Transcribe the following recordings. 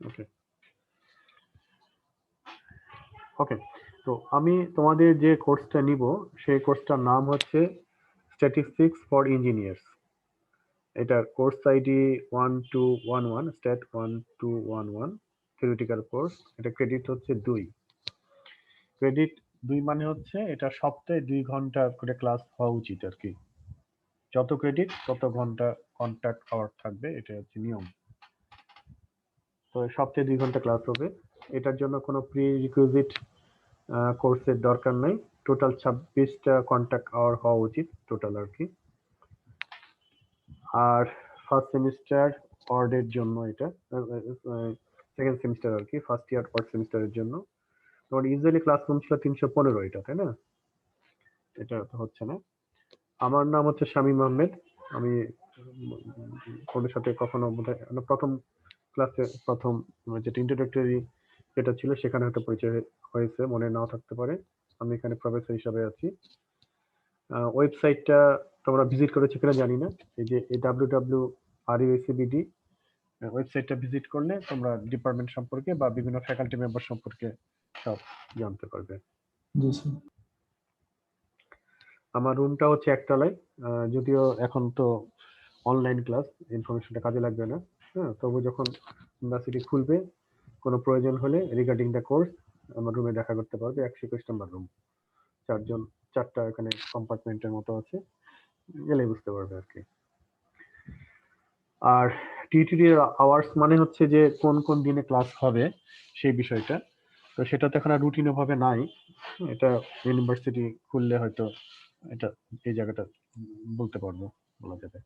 ওকে ওকে তো আমি তোমাদের যে কোর্সটা নিব সেই কোর্সটার নাম হচ্ছে স্ট্যাটিস্টিক্স ফর ইঞ্জিনিয়ার্স। এটার course ID 1211 stat 1211 theoretical course. এটা ক্রেডিট হচ্ছে 2। ক্রেডিট 2 মানে হচ্ছে এটা সপ্তাহে 2 ঘন্টা করে ক্লাস হওয়া উচিত আর কি। যত ক্রেডিট তত ঘন্টা কন্ট্যাক্ট আওয়ার থাকবে, এটা হচ্ছে নিয়ম। তো সপ্তাহে 2 ঘন্টা ক্লাস হবে। এটার জন্য কোনো প্রি রিকুইজিট কোর্সের দরকার নেই। টোটাল 26টা কন্ট্যাক্ট আওয়ার হওয়া উচিত টোটাল আর কি। আর ফার্স্ট সেমিস্টার অর্ডের জন্য এটা, সেকেন্ড সেমিস্টার আর কি, ফার্স্ট ইয়ার ফার্স্ট সেমিস্টারের জন্য তোমার ইউজুয়ালি ক্লাসরুম ছিল 315 এটা, তাই না? এটা তো হচ্ছে না। আমার নাম হচ্ছে শামীম আহমেদ। আমি তোমাদের সাথে কখনো বোধহয় প্রথম ক্লাসে প্রথম যেটা ইন্ট্রোডাক্টরি যেটা ছিল সেখানে হয়তো পরিচয় হয়েছে, মনে নাও থাকতে পারে। আমি এখানে প্রফেসর হিসাবে আছি। ওয়েবসাইটটা তোমরা ভিজিট করেছো কিনা জানি না। এই যে www.ruacbd ওয়েবসাইটটা ভিজিট করলে তোমরা ডিপার্টমেন্ট সম্পর্কে বা বিভিন্ন ফ্যাকাল্টি মেম্বার সম্পর্কে সব জানতে পারবে। জি স্যার। আমার রুমটা হচ্ছে একতলায়। যদিও এখন তো অনলাইন ক্লাস, ইনফরমেশনটা কাজে লাগবে না। হ্যাঁ, তবু যখন ইউনিভার্সিটি খুলবে কোনো প্রয়োজন হলে রিগার্ডিং দ্য কোর্স আমার রুমে দেখা করতে পারবে। 121 নম্বর রুম। চারটা এখানে কম্পার্টমেন্টের মতো আছে, গেলে বুঝতে পারবে আর কি। আর টিটিডি আওয়ার্স মানে হচ্ছে যে কোন কোন দিনে ক্লাস হবে সেই বিষয়টা। তো সেটা তো এখন আর রুটিন ভাবে নাই। এটা ইউনিভার্সিটি খুললে হয়তো এটা এই জায়গাটা বলতে পারবো, বলা যাবে।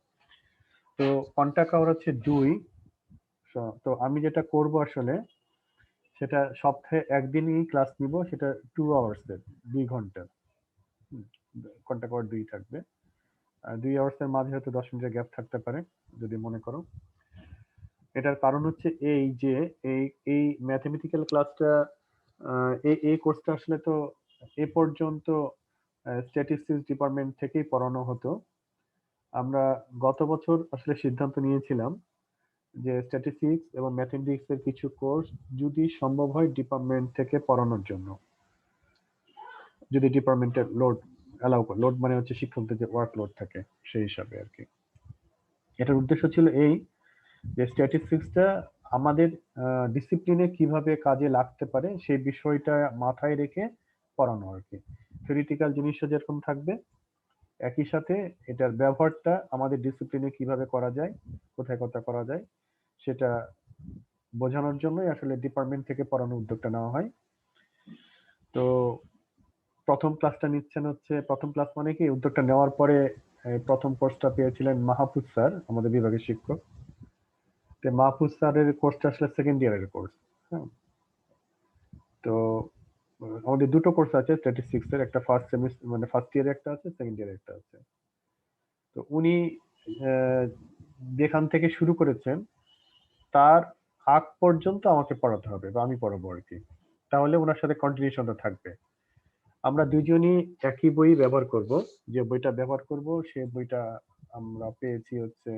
তো কন্টাক্ট আওয়ার হচ্ছে 2। তো আমি যেটা করব আসলে সেটা সপ্তাহে একদিনই ক্লাস নিব, সেটা 2 আওয়ার্সের, 2 ঘন্টা। কন্টাক্ট আওয়ার 2 থাকবে। আর 2 আওয়ার্সের মাঝে হয়তো 10 মিনিটের গ্যাপ থাকতে পারে যদি মনে করো। এটার কারণ হচ্ছে এই যে এই এই ম্যাথমেটিক্যাল ক্লাসটা, এই কোর্সটা আসলে তো এ পর্যন্ত স্ট্যাটিস্টিক্স ডিপার্টমেন্ট থেকেই পড়ানো হতো। আমরা গত বছর আসলে সিদ্ধান্ত নিয়েছিলাম যে স্ট্যাটিস্টিক্স এবং ম্যাথমেটিক্স এর কিছু কোর্স যদি সম্ভব হয় ডিপার্টমেন্ট থেকে পড়ানোর জন্য, যদি ডিপার্টমেন্টের লোড অ্যালাউ করে। লোড মানে হচ্ছে শিক্ষকদের যে ওয়ার্ক লোড থাকে সেই হিসাবে আর কি। এটার উদ্দেশ্য ছিল এই যে স্ট্যাটিস্টিক্সটা আমাদের ডিসিপ্লিনে কিভাবে কাজে লাগতে পারে সেই বিষয়টা মাথায় রেখে পড়ানো আর কি। থিওরিটিক্যাল জিনিসও যেরকম থাকবে, একই সাথে এটার ব্যবহারটা আমাদের ডিসিপ্লিনে কিভাবে করা যায়, কোথায় কোথায় করা যায় সেটা বোঝানোর জন্যই আসলে ডিপার্টমেন্ট থেকে পড়ানোর উদ্যোগটা নেওয়া হয়। তো প্রথম ক্লাসটা নিচ্ছেন হচ্ছে, প্রথম ক্লাস মানে কি উদ্যোগটা নেওয়ার পরে প্রথম কোর্সটা পেয়েছিলেন মাহফুজ স্যার, আমাদের বিভাগের শিক্ষক। তো মাহফুজ স্যারের কোর্সটা আসলে সেকেন্ড ইয়ারের কোর্স। হ্যাঁ, তো আমাদের দুটো কোর্স আছে স্ট্যাটিস্টিক্স এর, একটা ফার্স্ট সেমিস্টার মানে ফার্স্ট ইয়ারে একটা আছে, সেকেন্ড ইয়ারে একটা আছে। তো উনি আহ, যেখান থেকে শুরু করেছেন তার আগ পর্যন্ত আমাকে পড়াতে হবে বা আমি পড়াবো আর কি, তাহলে ওনার সাথে কন্টিনিউশনটা থাকবে। আমরা দুজনই একই বই ব্যবহার করব। যে বইটা ব্যবহার করব সে বইটা আমরা পেয়েছি হচ্ছে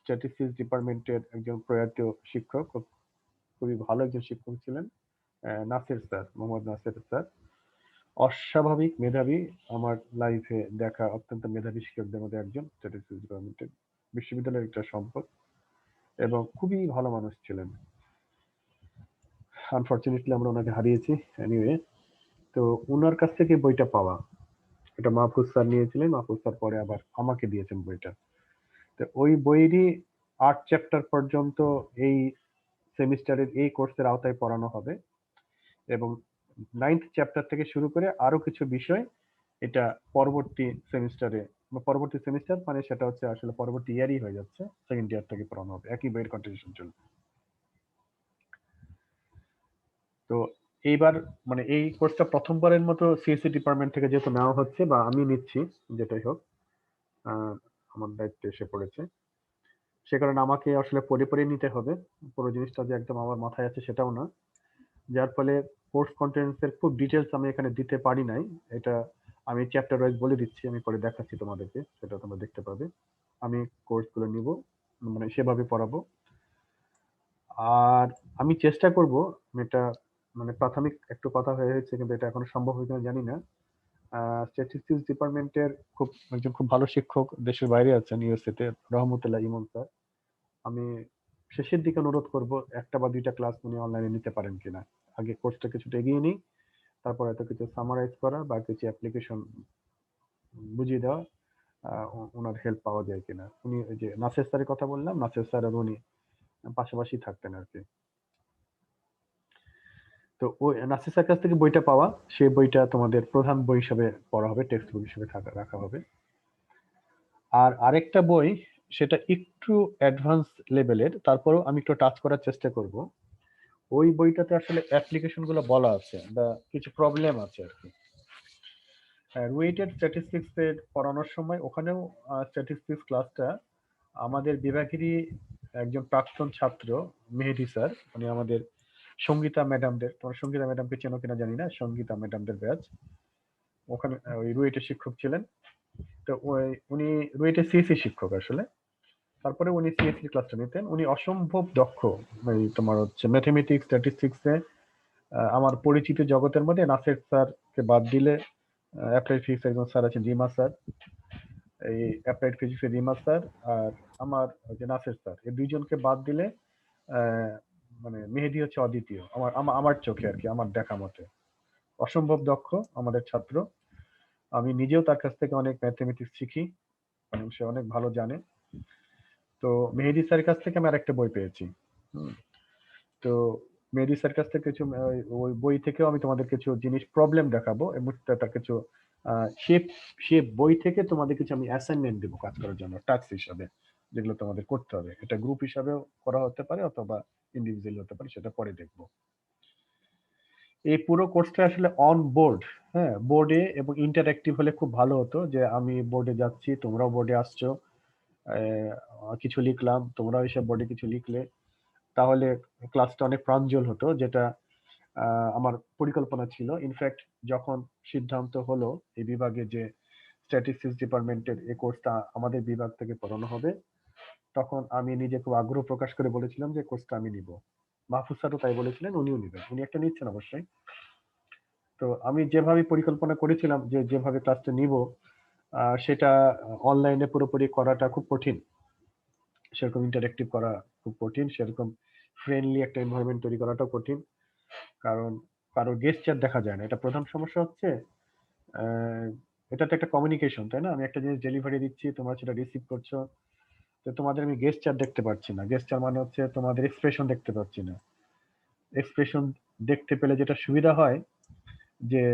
স্ট্যাটিস্টিক্স ডিপার্টমেন্টের একজন প্রয়াত শিক্ষক, খুবই ভালো একজন শিক্ষক ছিলেন, নাসির স্যার, মোহাম্মদ নাসির স্যার। অস্বাভাবিক মেধাবী, আমার লাইফে দেখা অত্যন্ত মেধাবী শিক্ষকদের মধ্যে একজন, স্ট্যাটিস্টিক্স ডিপার্টমেন্টের বিশ্ববিদ্যালয়ের একটা সম্পদ, এবং খুবই ভালো মানুষ ছিলেন। আনফরচুনেটলি আমরা ওনাকে হারিয়েছি। এনিওয়ে, তো ওনার কাছ থেকে বইটা পাওয়া, এটা মাহফুজ স্যার নিয়েছিলেন, মাহফুজ স্যার পরে আবার আমাকে দিয়েছেন বইটা। তো ওই বইয়েরই 8 চ্যাপ্টার পর্যন্ত এই সেমিস্টারের এই কোর্সের আওতায় পড়ানো হবে, এবং 9th চ্যাপ্টার থেকে শুরু করে আরো কিছু বিষয় এটা পরবর্তী সেমিস্টারে, পরবর্তী সেমিস্টার মানে সেটা হচ্ছে আসলে পরবর্তী ইয়ারই হয়ে যাচ্ছে, সেকেন্ড ইয়ার থেকে পড়ানো হবে, একই বইয়ের কন্টিনিউশন চলবে। তো এইবার মানে এই কোর্সটা প্রথমবারের মতো সিএসসি ডিপার্টমেন্ট থেকে যেহেতু নেওয়া হচ্ছে বা আমি নিচ্ছি, যেটাই হোক আমার দায়িত্বে এসে পড়েছে, সে কারণে আমাকে আসলে পড়ে পড়ে নিতে হবে। পুরো জিনিসটা যে একদম আমার মাথায় আছে সেটাও না, যার ফলে কোর্স কন্টেন্টস এর খুব ডিটেলস আমি এখানে দিতে পারি নাই। এটা আমি চ্যাপ্টার ওয়াইজ বলে দিচ্ছি, আমি পরে দেখাচ্ছি তোমাদেরকে, সেটা তোমরা দেখতে পাবে। আমি কোর্সগুলো নিব, মানে সেভাবে পড়াবো। আর আমি চেষ্টা করব, এটা মানে প্রাথমিক একটু কথা হয়েছে কিন্তু এটা এখনো সম্ভব হয় কিনা জানি না। স্ট্যাটিস্টিক্স ডিপার্টমেন্টের একজন খুব ভালো শিক্ষক দেশের বাইরে আছেন, ইউএসএ তে, রহমতুল্লাহ ইমন স্যার। আমি শেষের দিকে অনুরোধ করব একটা বা দুইটা ক্লাস উনি অনলাইনে নিতে পারেন কিনা। আগে কোর্সটা কিছুটা এগিয়ে নিই, তারপর এত কিছু সামারাইজ করা বা কিছু অ্যাপ্লিকেশন বুঝিয়ে দেওয়া, ওনার হেল্প পাওয়া যায় কিনা। উনি ওই যে নাসের স্যারের কথা বললাম, নাসের স্যার আর উনি পাশাপাশি থাকতেন আর কি। তো ওই নাসির স্যার কাছ থেকে বইটা পাওয়া, সেই বইটা তোমাদের প্রধান বই হিসেবে পড়া হবে, টেক্সট বুক হিসেবে রাখা হবে। আর আরেকটা বই, সেটা একটু অ্যাডভান্স লেভেলের, তারপরেও আমি একটু টাচ করার চেষ্টা করব। ওই বইটাতে আসলে অ্যাপ্লিকেশন গুলো বলা আছে বা কিছু প্রবলেম আছে আর কি। ওয়েটেড স্ট্যাটিস্টিক্স এর পড়ানোর সময় ওখানেও স্ট্যাটিস্টিক্স ক্লাসটা আমাদের বিভাগেরই একজন প্রাক্তন ছাত্র মেহেদী স্যার, উনি আমাদের সঙ্গীতা ম্যাডামদের, তোমার সঙ্গীতা ম্যাডামকে চেনো কিনা জানি না, সঙ্গীতা ম্যাডামদের ব্যাচ, ওখানে ওই রুয়েটের শিক্ষক ছিলেন। তো উনি রুয়েটের সিএসসি শিক্ষক আসলে। তারপরে উনি সিএসসি ক্লাসটা নিতেন, উনি অসম্ভব দক্ষ। এই তোমার হচ্ছে ম্যাথমেটিক্স স্ট্যাটিস্টিক্সে আমার পরিচিত জগতের মধ্যে নাসের স্যারকে বাদ দিলে অ্যাপ্লাইড ফিজিক্স একজন স্যার আছেন রিমা স্যার, এই অ্যাপ্লাইড ফিজিক্সের রিমা স্যার, আর আমার ওই যে নাসের স্যার, এই দুইজনকে বাদ দিলে আহ, মানে মেহেদী হচ্ছে অদ্বিতীয় আমার আমার চোখে আর কি, আমার দেখা মতে। অসম্ভব দক্ষ আমাদের ছাত্র। আমি নিজেও তার কাছ থেকে অনেক ম্যাথমেটিক্স শিখি, মানে সে অনেক ভালো জানে। তো মেহেদী স্যারের কাছ থেকে আমি আরেকটা বই পেয়েছি। হুম, তো মেহেদী স্যার কাছ থেকে কিছু ওই বই থেকেও আমি তোমাদের কিছু জিনিস প্রবলেম দেখাবো এবং তার কিছু সে সে বই থেকে তোমাদের কিছু আমি অ্যাসাইনমেন্ট দেবো কাজ করার জন্য, টাস্ক হিসাবে, যেগুলো তোমাদের করতে হবে। এটা গ্রুপ হিসাবেও করা হতে পারে অথবা ইন্ডিভিজুয়ালি হতে পারে, সেটা পরে দেখবো। এই পুরো কোর্সটা আসলে অন বোর্ড, হ্যাঁ, বোর্ডে এবং ইন্টারঅ্যাক্টিভ হলে খুব ভালো হতো, যে আমি বোর্ডে যাচ্ছি, তোমরাও বোর্ডে আসছো, কিছু লিখলাম, তোমরাও এসে বোর্ডে কিছু লিখলে, তাহলে ক্লাসটা অনেক প্রাঞ্জল হতো, যেটা আমার পরিকল্পনা ছিল। ইনফ্যাক্ট যখন সিদ্ধান্ত হলো এই বিভাগে যে স্ট্যাটিস্টিক্স ডিপার্টমেন্টের এই কোর্সটা আমাদের বিভাগ থেকে পড়ানো হবে, তখন আমি নিজে খুব আগ্রহ প্রকাশ করে বলেছিলাম যে কোর্সটা আমি নিব। মাহফুজ স্যারও তাই বলেছিলেন, উনিও নিবেন, উনি একটা নিচ্ছেন অবশ্যই। তো আমি যেভাবে পরিকল্পনা করেছিলাম যে যেভাবে ক্লাসটা নিব, সেটা অনলাইনে পুরোপুরি করাটা খুব কঠিন, সেরকম ইন্টারেক্টিভ করা খুব কঠিন, সেরকম ফ্রেন্ডলি একটা এনভায়রনমেন্ট তৈরি করাটাও কঠিন। কারণ কারো গেস্টার দেখা যায় না, এটা প্রধান সমস্যা হচ্ছে। আহ, এটা তো একটা কমিউনিকেশন, তাই না? আমি একটা জিনিস ডেলিভারি দিচ্ছি, তোমরা সেটা রিসিভ করছো, তো তোমাদের আমি গেস্টার দেখতে পাচ্ছি না। গেস্টার মানে হচ্ছে তোমাদের এক্সপ্রেশন দেখতে পাচ্ছি না। এক্সপ্রেশন দেখতে পেলে যেটা সুবিধা হয়, যে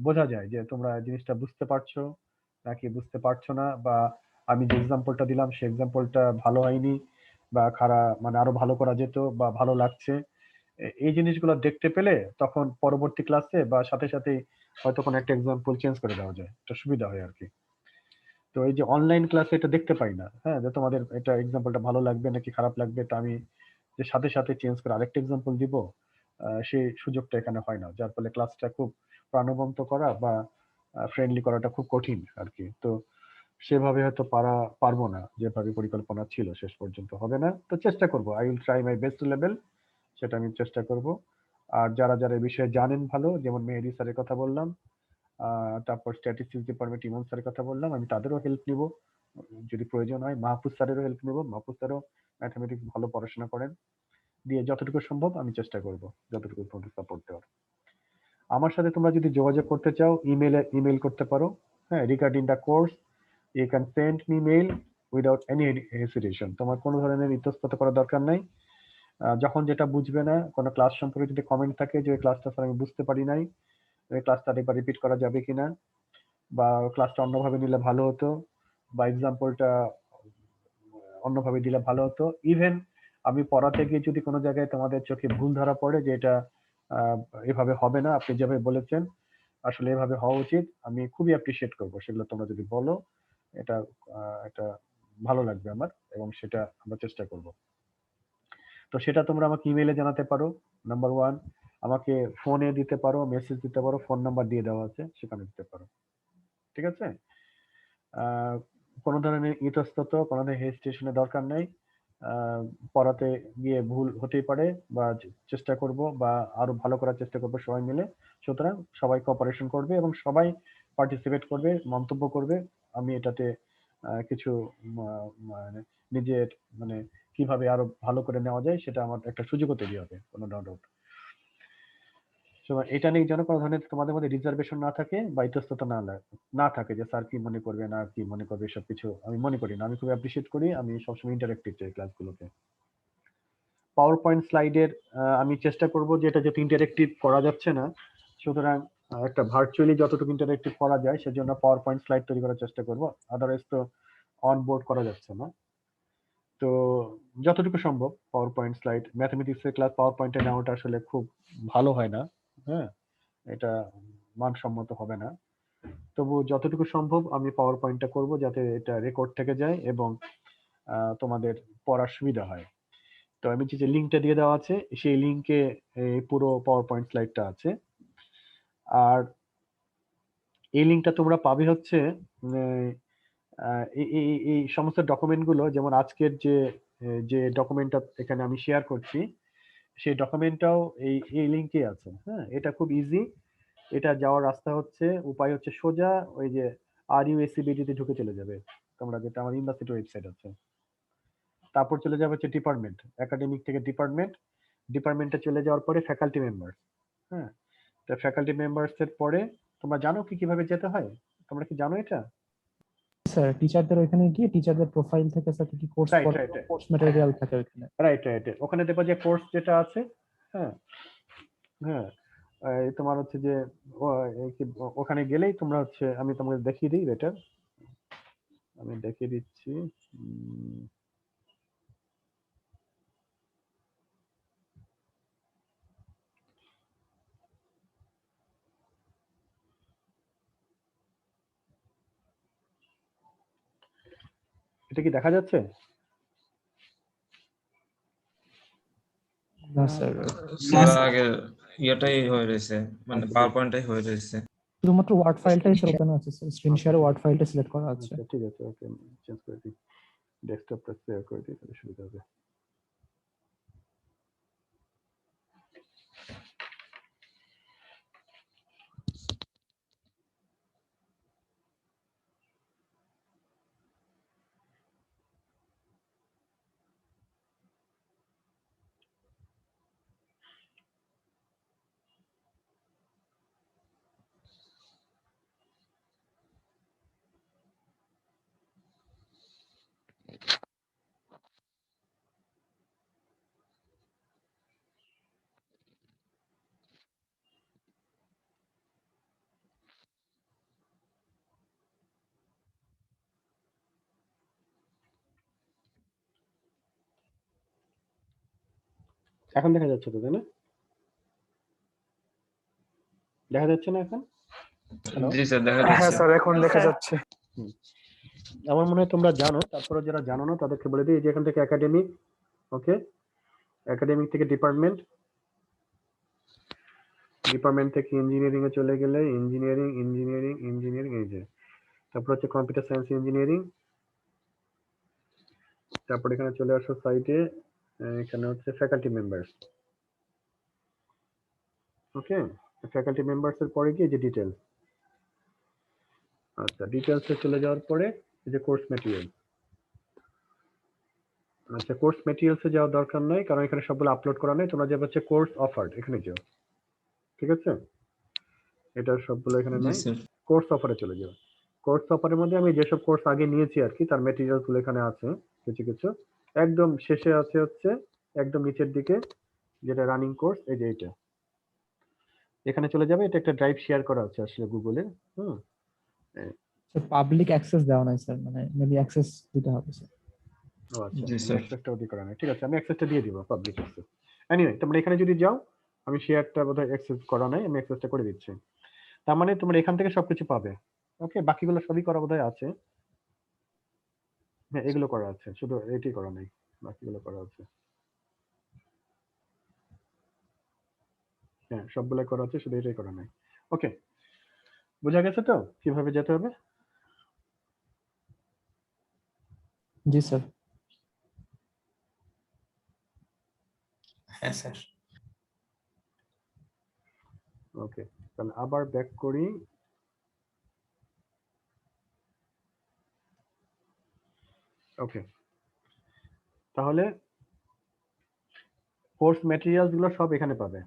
বোঝা যায় যে তোমরা জিনিসটা বুঝতে পারছো নাকি বুঝতে পারছো না, বা আমি যে এক্সাম্পলটা দিলাম সেই এক্সাম্পলটা ভালো হয়নি বা খারাপ, মানে আরো ভালো করা যেত বা ভালো লাগছে। এই জিনিসগুলো দেখতে পেলে তখন পরবর্তী ক্লাসে বা সাথে সাথে হয়তো কোনো একটা এক্সাম্পল চেঞ্জ করে দেওয়া যায়, এটা সুবিধা হয় আর কি। তো এই যে অনলাইন ক্লাসে এটা দেখতে পাই না, হ্যাঁ, যে তোমাদের এটা এক্সাম্পলটা ভালো লাগবে নাকি খারাপ লাগবে, তা আমি যে সাথে সাথে চেঞ্জ করে আরেকটা এক্সাম্পল দিব, সেই সুযোগটা এখানে হয় না, যার ফলে ক্লাসটা খুব প্রাণবন্ত করা বা ফ্রেন্ডলি করাটা খুব কঠিন আর কি। তো সেভাবে হয়তো পারবো না, যেভাবে পরিকল্পনা ছিল শেষ পর্যন্ত হবে না। তো চেষ্টা করব, I will try my best level, সেটা আমি চেষ্টা করব। আর যারা যারা এই বিষয়ে জানেন ভালো, যেমন মেহেদী স্যারের কথা বললাম, তারপর স্ট্যাটিস্টিক্স ডিপার্টমেন্ট ইমন স্যারের কথা বললাম, আমি তাদেরও হেল্প নিব যদি প্রয়োজন হয়। মাহফুজ স্যারেরও হেল্প নিব, মাহফুজ স্যারও ম্যাথমেটিক্স ভালো পড়াশোনা করেন। দিয়ে যতটুকু সম্ভব আমি চেষ্টা করব, যতটুকু তোমাদের সাপোর্ট দেওয়ার। আমার সাথে তোমরা যদি যোগাযোগ করতে চাও, ইমেল করতে পারো। হ্যাঁ, regarding the course you can send me mail without any hesitation. তোমার কোনো ধরনের ইতস্তত করার দরকার নাই। যখন যেটা বুঝবে না, কোনো ক্লাস সম্পর্কে যদি কমেন্ট থাকে যে ওই ক্লাসটা স্যার আমি বুঝতে পারি নাই, ওই ক্লাসটা আরেকবার রিপিট করা যাবে কিনা, বা ক্লাসটা অন্যভাবে নিলে ভালো হতো, বা এক্সাম্পলটা অন্যভাবে দিলে ভালো হতো। ইভেন আমি পড়াতে গিয়ে যদি কোনো জায়গায় তোমাদের চোখে ভুল ধরা পড়ে যে এটা আহ, এভাবে হবে না, আপনি যেভাবে বলেছেন আসলে এভাবে হওয়া উচিত, আমি খুবই অ্যাপ্রিসিয়েট করবো সেগুলো তোমরা যদি বলো। এটা এটা ভালো লাগবে আমার, এবং সেটা আমরা চেষ্টা করব। তো সেটা তোমরা আমাকে ইমেইলে জানাতে পারো, নাম্বার ওয়ান। আমাকে ফোনে দিতে পারো, মেসেজ দিতে পারো, ফোন নাম্বার দিয়ে দেওয়া আছে, সেখানে দিতে পারো। ঠিক আছে? আহ কোনো ধরনের ইতস্তত, কোনো ধরনের হেজিটেশনের দরকার নেই। পড়াতে গিয়ে ভুল হতেই পারে, বা চেষ্টা করব বা আরো ভালো করার চেষ্টা করব সবাই মিলে। সুতরাং সবাই কোঅপারেশন করবে এবং সবাই পার্টিসিপেট করবে, মন্তব্য করবে। আমি এটাতে কিছু মানে নিজের মানে কিভাবে আরো ভালো করে নেওয়া যায় সেটা আমার একটা সুযোগও তৈরি হবে, কোনো ডাউট। এটা নিয়ে যেন কোনো ধরনের তোমাদের মধ্যে রিজার্ভেশন না থাকে বা ইতস্ততা না থাকে যে স্যার কি মনে করবে না কি মনে করবে, এসব কিছু আমি মনে করি না। আমি খুব অ্যাপ্রিসিয়েট করি, আমি সবসময় ইন্টারেক্টিভ চাই ক্লাসগুলোতে। পাওয়ার পয়েন্ট স্লাইডের আমি চেষ্টা করব যে এটা যেহেতু ইন্টারেক্টিভ করা যাচ্ছে না, সুতরাং একটা ভার্চুয়ালি যতটুকু ইন্টারেক্টিভ করা যায় সেজন্য পাওয়ার পয়েন্ট স্লাইড তৈরি করার চেষ্টা করব। আদারওয়াইজ তো অন বোর্ড করা যাচ্ছে না। তো যতটুকু সম্ভব পাওয়ার পয়েন্ট স্লাইড, ম্যাথমেটিক্সের ক্লাস পাওয়ার পয়েন্টে নেওয়াটা আসলে খুব ভালো হয় না, হ্যাঁ, এটা মানসম্মত হবে না। তবু যতটুকু সম্ভব আমি পাওয়ার পয়েন্টটা করব যাতে এটা রেকর্ড থেকে যায় এবং তোমাদের পড়ার সুবিধা হয়। তো আমি যে লিঙ্কটা দিয়ে দেওয়া আছে সেই লিঙ্কে পুরো পাওয়ার পয়েন্ট স্লাইডটা আছে। আর এই লিঙ্কটা তোমরা পাবে হচ্ছে এই সমস্ত ডকুমেন্টগুলো, যেমন আজকের যে ডকুমেন্টটা এখানে আমি শেয়ার করছি সেই ডকুমেন্টটাও এই লিঙ্কে আছে। হ্যাঁ, এটা খুব ইজি। এটা যাওয়ার রাস্তা হচ্ছে, উপায় হচ্ছে সোজা ওই যে RUACBD তে ঢুকে চলে যাবে তোমরা, যেটা আমার ইউনিভার্সিটি ওয়েবসাইট আছে। তারপর চলে যাবে হচ্ছে ডিপার্টমেন্ট, একাডেমিক থেকে ডিপার্টমেন্টে চলে যাওয়ার পরে ফ্যাকাল্টি মেম্বার। হ্যাঁ, তো ফ্যাকাল্টি মেম্বার্স এর পরে তোমরা জানো কিভাবে যেতে হয়? তোমরা কি জানো এটা? স্যার টিচারদের ওখানে গিয়ে টিচারদের প্রোফাইল থেকে স্যার কি কোর্স রাইট পড়ে, রাইট কোর্স ম্যাটেরিয়াল থাকে ওখানে। রাইট ওখানে দেখো যে কোর্স যেটা আছে। হ্যাঁ হ্যাঁ, তোমার হচ্ছে যে ওখানে গেলেই তোমরা হচ্ছে, আমি তোমাকে দেখিয়ে দিই, বেটার আমি দেখিয়ে দিচ্ছি। এটা কি দেখা যাচ্ছে? না স্যার, স্যার আগে ইয়েটাই হয়ে রয়েছে, মানে পাওয়ার পয়েন্টটাই হয়ে রয়েছে। শুধুমাত্র ওয়ার্ড ফাইলটাই স্যার ওপেন আছে স্যার, স্ক্রিন শেয়ারে ওয়ার্ড ফাইলটা সিলেক্ট করা আছে। আচ্ছা ঠিক আছে, ওকে চেঞ্জ করে দিই, ডেস্কটপটা শেয়ার করে দিই, তাহলে সুবিধা হবে। এখন দেখা যাচ্ছে তো, তাই না? দেখা যাচ্ছে না এখন? জি স্যার, দেখা হ্যাঁ যাচ্ছে। স্যার, এখন দেখা যাচ্ছে। আমার মনে হয় তোমরা জানো, তারপরে যারা জানো না তাদেরকে বলে দিই, যে এখান থেকে একাডেমিক, ওকে, একাডেমিক থেকে ডিপার্টমেন্ট থেকে ইঞ্জিনিয়ারিং এ চলে গেলে ইঞ্জিনিয়ারিং এই যে, তারপর হচ্ছে কম্পিউটার সায়েন্স ইঞ্জিনিয়ারিং, তারপর এখানে চলে আসো সাইটে, এখানে হচ্ছে ফ্যাকাল্টি মেম্বার্স। ওকে, ফ্যাকাল্টি মেম্বার্স এর পরে গিয়ে যে ডিটেইলস। আচ্ছা, ডিটেইলসে চলে যাওয়ার পরে এই যে কোর্স ম্যাটেরিয়াল। আচ্ছা, কোর্স ম্যাটেরিয়ালসে যাওয়ার দরকার নাই, কারণ এখানে সবগুলো আপলোড করা নেই। তোমরা যাবে হচ্ছে কোর্স অফার্ড, এখানে যাও, ঠিক আছে? এটা সবগুলো এখানে জি নাই, স্যার। কোর্স অফারে চলে যাও। কোর্স অফারের মধ্যে আমি যেসব কোর্স আগে নিয়েছি আর কি, তার ম্যাটেরিয়ালস গুলো এখানে আছে কিছু কিছু। একদম শেষে আছে হচ্ছে একদম নিচের দিকে যেটা রানিং কোর্স, এই যে এটা, এখানে চলে যাবে। এটা একটা ড্রাইভ শেয়ার করা আছে আসলে গুগলে। হুম, স্যার পাবলিক অ্যাক্সেস দেওয়া নাই স্যার, মানে মেবি অ্যাক্সেস দিতে হবে স্যার। ও আচ্ছা, জি আমি স্যার। অ্যাক্সেসটা ওদি করা নাই, ঠিক আছে, আমি অ্যাক্সেসটা দিয়ে দিব, পাবলিক অ্যাক্সেস। এনিওয়ে, তোমরা এখানে যদি যাও, আমি শেয়ারটা বোধহয় অ্যাক্সেস করা নাই, আমি অ্যাক্সেসটা করে দিচ্ছি। তার মানে তোমরা এখান থেকে সবকিছু পাবে। ওকে, বাকিগুলো সবই করা বোধহয় আছে। হ্যাঁ, এগুলো করা আছে, শুধু এটি করা নাই, বাকিগুলো করা আছে। হ্যাঁ, সবগুলো করা আছে, শুধু এটাই করা নাই। ওকে, বোঝা গেছে তো কিভাবে যেতে হবে? জি স্যার। হ্যাঁ স্যার। ওকে, তাহলে আবার ব্যাক করি। ওকে, তাহলে কোর্স ম্যাটেরিয়ালস গুলো সব এখানে পাবে।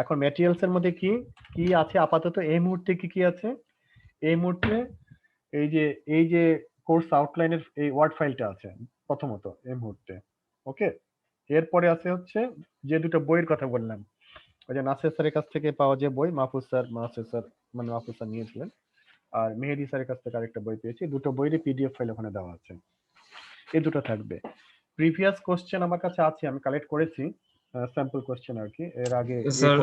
এখন ম্যাটেরিয়ালস এর মধ্যে কি কি আছে আপাতত এই মুহূর্তে, কি কি আছে এই মুহূর্তে? এই যে কোর্স আউটলাইনের এই ওয়ার্ড ফাইলটা আছে প্রথমত এই মুহূর্তে। ওকে, এরপরে আছে হচ্ছে যে দুটো বইয়ের কথা বললাম, ওই যে নাসির স্যারের কাছ থেকে পাওয়া যে বই, মাহফুজ স্যার নিয়েছিলেন, আর মেহেদি স্যারের কাছ থেকে আরেকটা বই পেয়েছি। দুটো বইয়েরই পিডিএফ ফাইল ওখানে দেওয়া আছে, এই দুটো থাকবে। প্রিভিয়াস কোশ্চেন আমার কাছে আছে, আমি কালেক্ট করেছি, স্যাম্পল কোশ্চেন আর কি, এর আগে স্যার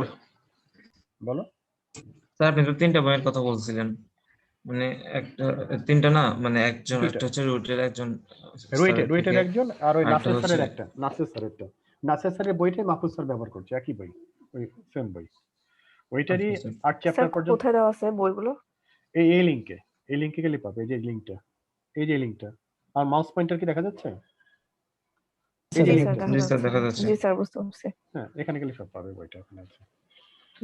বলো। স্যার আপনি তো 3টা বইয়ের কথা বলছিলেন, মানে একটা 3টা না, মানে একজন, একটা হচ্ছে রুটের একজন রুয়েটের একজন, আর ওই আরেকটা নাসির হচ্ছে স্যারের একটা, নাসির স্যারের বইটাই মাহফুজ স্যার ব্যবহার করছে, একই বই, ওই সেম বই, ওইটারই আচ্ছা, 8 চ্যাপ্টার পর্যন্ত। কোথায় দেওয়া আছে বইগুলো? এই লিংকে গেলে পাবে, এই যে লিংকটা, আর মাউস পয়েন্টার কি দেখা যাচ্ছে? এই যে জি লিংকটা, স্যার দেখা জি স্যার যাচ্ছে। দেখা যাচ্ছে। জি স্যার বুঝতে পারছি। হ্যাঁ, এখানে গেলে সব পাবে, বইটা ওখানে আছে।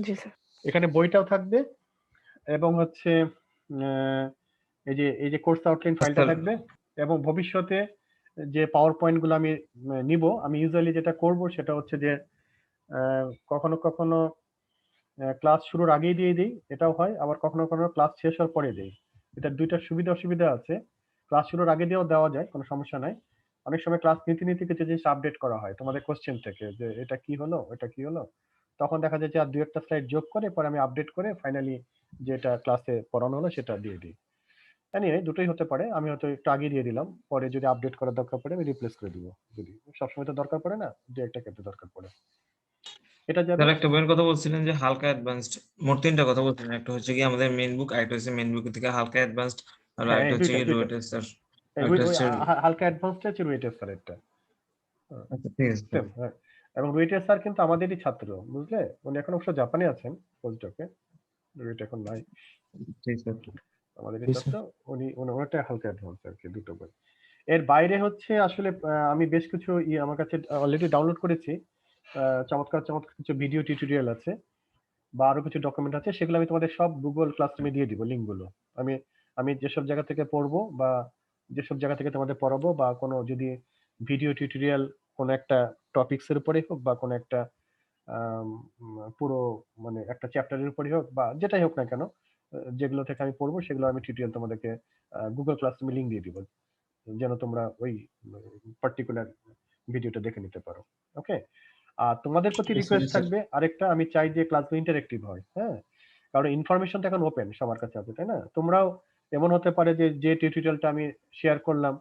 জি স্যার। এখানে বইটাও থাকবে, এবং হচ্ছে এই যে কোর্স আউটলাইন ফাইলটা থাকবে, এবং ভবিষ্যতে যে পাওয়ার পয়েন্ট গুলো আমি নিব, আমি ইউজুয়ালি যেটা করব সেটা হচ্ছে যে কখনো কখনো ক্লাস শুরুর আগেই দিয়ে দিই, এটাও হয়, আবার কখনো কখনো ক্লাস শেষ হওয়ার পরে দিই। এটা দুইটা সুবিধা অসুবিধা আছে। ক্লাস শুরুর আগে দিয়েও দেওয়া যায়, কোনো সমস্যা নাই। অনেক সময় ক্লাস নিতে কিছু জিনিস আপডেট করা হয় তোমাদের কোশ্চেন থেকে, যে এটা কি হলো, এটা কি হলো, তখন দেখা যায় যে আর 2-1টা স্লাইড যোগ করে পরে আমি আপডেট করে ফাইনালি যেটা ক্লাসে পড়ানো হলো সেটা দিয়ে দিই। এনিওয়ে, দুটোই হতে পারে, আমি হয়তো একটু আগে দিয়ে দিলাম, পরে যদি আপডেট করার দরকার পড়ে আমি রিপ্লেস করে দিব, যদি সবসময় তো দরকার পড়ে না, দু একটা ক্ষেত্রে দরকার পড়ে। এটা যাবে। স্যার একটা বইয়ের কথা বলছিলেন যে হালকা অ্যাডভান্সড, মোট 3টা কথা বলছিলেন, একটা হচ্ছে কি আমাদের মেইন বুক, আরেকটা হচ্ছে মেইন বুক থেকে হালকা অ্যাডভান্সড, আর হ্যাঁ, আরেকটা হচ্ছে কি দুইটা রুয়েটের স্যার, ওই আরেকটা ওই হচ্ছে হালকা অ্যাডভান্সটা হচ্ছে রুয়েটের স্যারেরটা। আচ্ছা ঠিক আছে স্যার। সেম, হ্যাঁ। এবং রুয়েটের স্যার কিন্তু আমাদেরই ছাত্র, বুঝলে, উনি এখন অবশ্য জাপানে আছেন পোস্টডকে, রুয়েট এখন নাই, ঠিক স্যার। আমাদেরই জি, ছাত্র। উনি ওনারটা হালকা অ্যাডভান্স আর কি, দুটো বই। এর বাইরে হচ্ছে আসলে আমি বেশ কিছু আমার কাছে অলরেডি ডাউনলোড করেছি, চমৎকার চমৎকার কিছু ভিডিও টিউটোরিয়াল আছে, বা আরো কিছু ডকুমেন্ট আছে, সেগুলো আমি তোমাদের সব গুগল ক্লাসরুমে দিয়ে দিব, লিঙ্ক গুলো। আমি আমি যেসব জায়গা থেকে পড়বো, বা যেসব জায়গা থেকে তোমাদের পড়াবো, বা কোনো যদি ভিডিও টিউটোরিয়াল কোনো একটা টপিকস এর উপরে হোক, বা কোনো একটা পুরো মানে একটা চ্যাপ্টারের উপরই হোক, বা যেটাই হোক না কেন, যেগুলো থেকে আমি পড়বো সেগুলো আমি টিউটোরিয়াল তোমাদেরকে গুগল ক্লাসরুমে লিঙ্ক দিয়ে দিব, যেন তোমরা ওই পার্টিকুলার ভিডিওটা দেখে নিতে পারো। ওকে, আর তোমাদের প্রতি রিকোয়েস্ট থাকবে আরেকটা, আমি চাই যে ক্লাসগুলো ইন্টারেক্টিভ হয়, হ্যাঁ, কারণ ইনফরমেশনটা এখন ওপেন সবার কাছে আছে, তাই না? তোমরাও এমন হতে পারে যে যে টিউটোরিয়ালটা আমি শেয়ার করলাম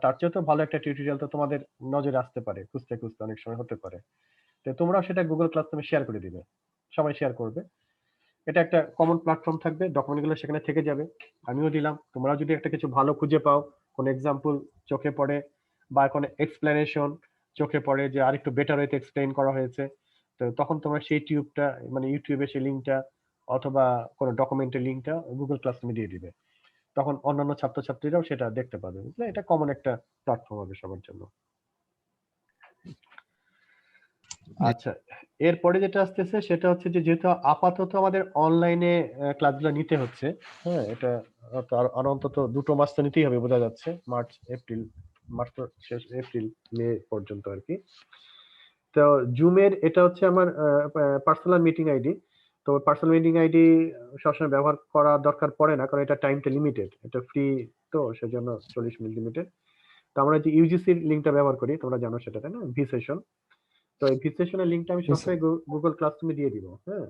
তার চেয়ে তো ভালো একটা টিউটোরিয়াল তো তোমাদের নজরে আসতে পারে, খুঁজতে খুঁজতে অনেক সময় হতে পারে। তো তোমরাও সেটা গুগল ক্লাসরুমে শেয়ার করে দিবে, সবাই শেয়ার করবে। এটা একটা কমন প্ল্যাটফর্ম থাকবে, ডকুমেন্টগুলো সেখানে থেকে যাবে, আমিও দিলাম। তোমরাও যদি একটা কিছু ভালো খুঁজে পাও, কোন এক্সাম্পল চোখে পড়ে, বা কোনো এক্সপ্লেনেশন চোখে পড়ে যে আরেকটু বেটার ওয়েতে এক্সপ্লেইন করা হয়েছে, তো তখন তোমরা সেই টিউবটা, মানে ইউটিউবে সেই লিঙ্কটা, অথবা কোনো ডকুমেন্টের লিঙ্কটা গুগল ক্লাসরুমে দিয়ে দিবে, তখন অন্যান্য ছাত্রছাত্রীরাও সেটা দেখতে পাবে, বুঝলে? এটা কমন একটা প্ল্যাটফর্ম হবে সবার জন্য। আচ্ছা, এরপরে যেটা আসতেছে সেটা হচ্ছে যে যেহেতু আপাতত আমাদের অনলাইনে ক্লাসগুলো নিতে হচ্ছে, হ্যাঁ, এটা তো আর অন্তত 2 মাস তো নিতেই হবে, বোঝা যাচ্ছে, মার্চ তো শেষ, এপ্রিল মে পর্যন্ত আর কি। তো জুমের এটা হচ্ছে আমার পার্সোনাল মিটিং আইডি। তো পার্সোনাল মিটিং আইডি সবসময় ব্যবহার করা দরকার পড়ে না, কারণ এটা টাইমটা লিমিটেড, এটা ফ্রি, তো সেজন্য 40 মিনিট লিমিটেড। তো আমরা যে ইউজিসির লিঙ্কটা ব্যবহার করি, তোমরা জানো সেটা, তাই না? V session. তো এই ভি সেশনের লিঙ্কটা আমি Yes, sir. সবসময় গুগল ক্লাসরুমে দিয়ে দিব, হ্যাঁ।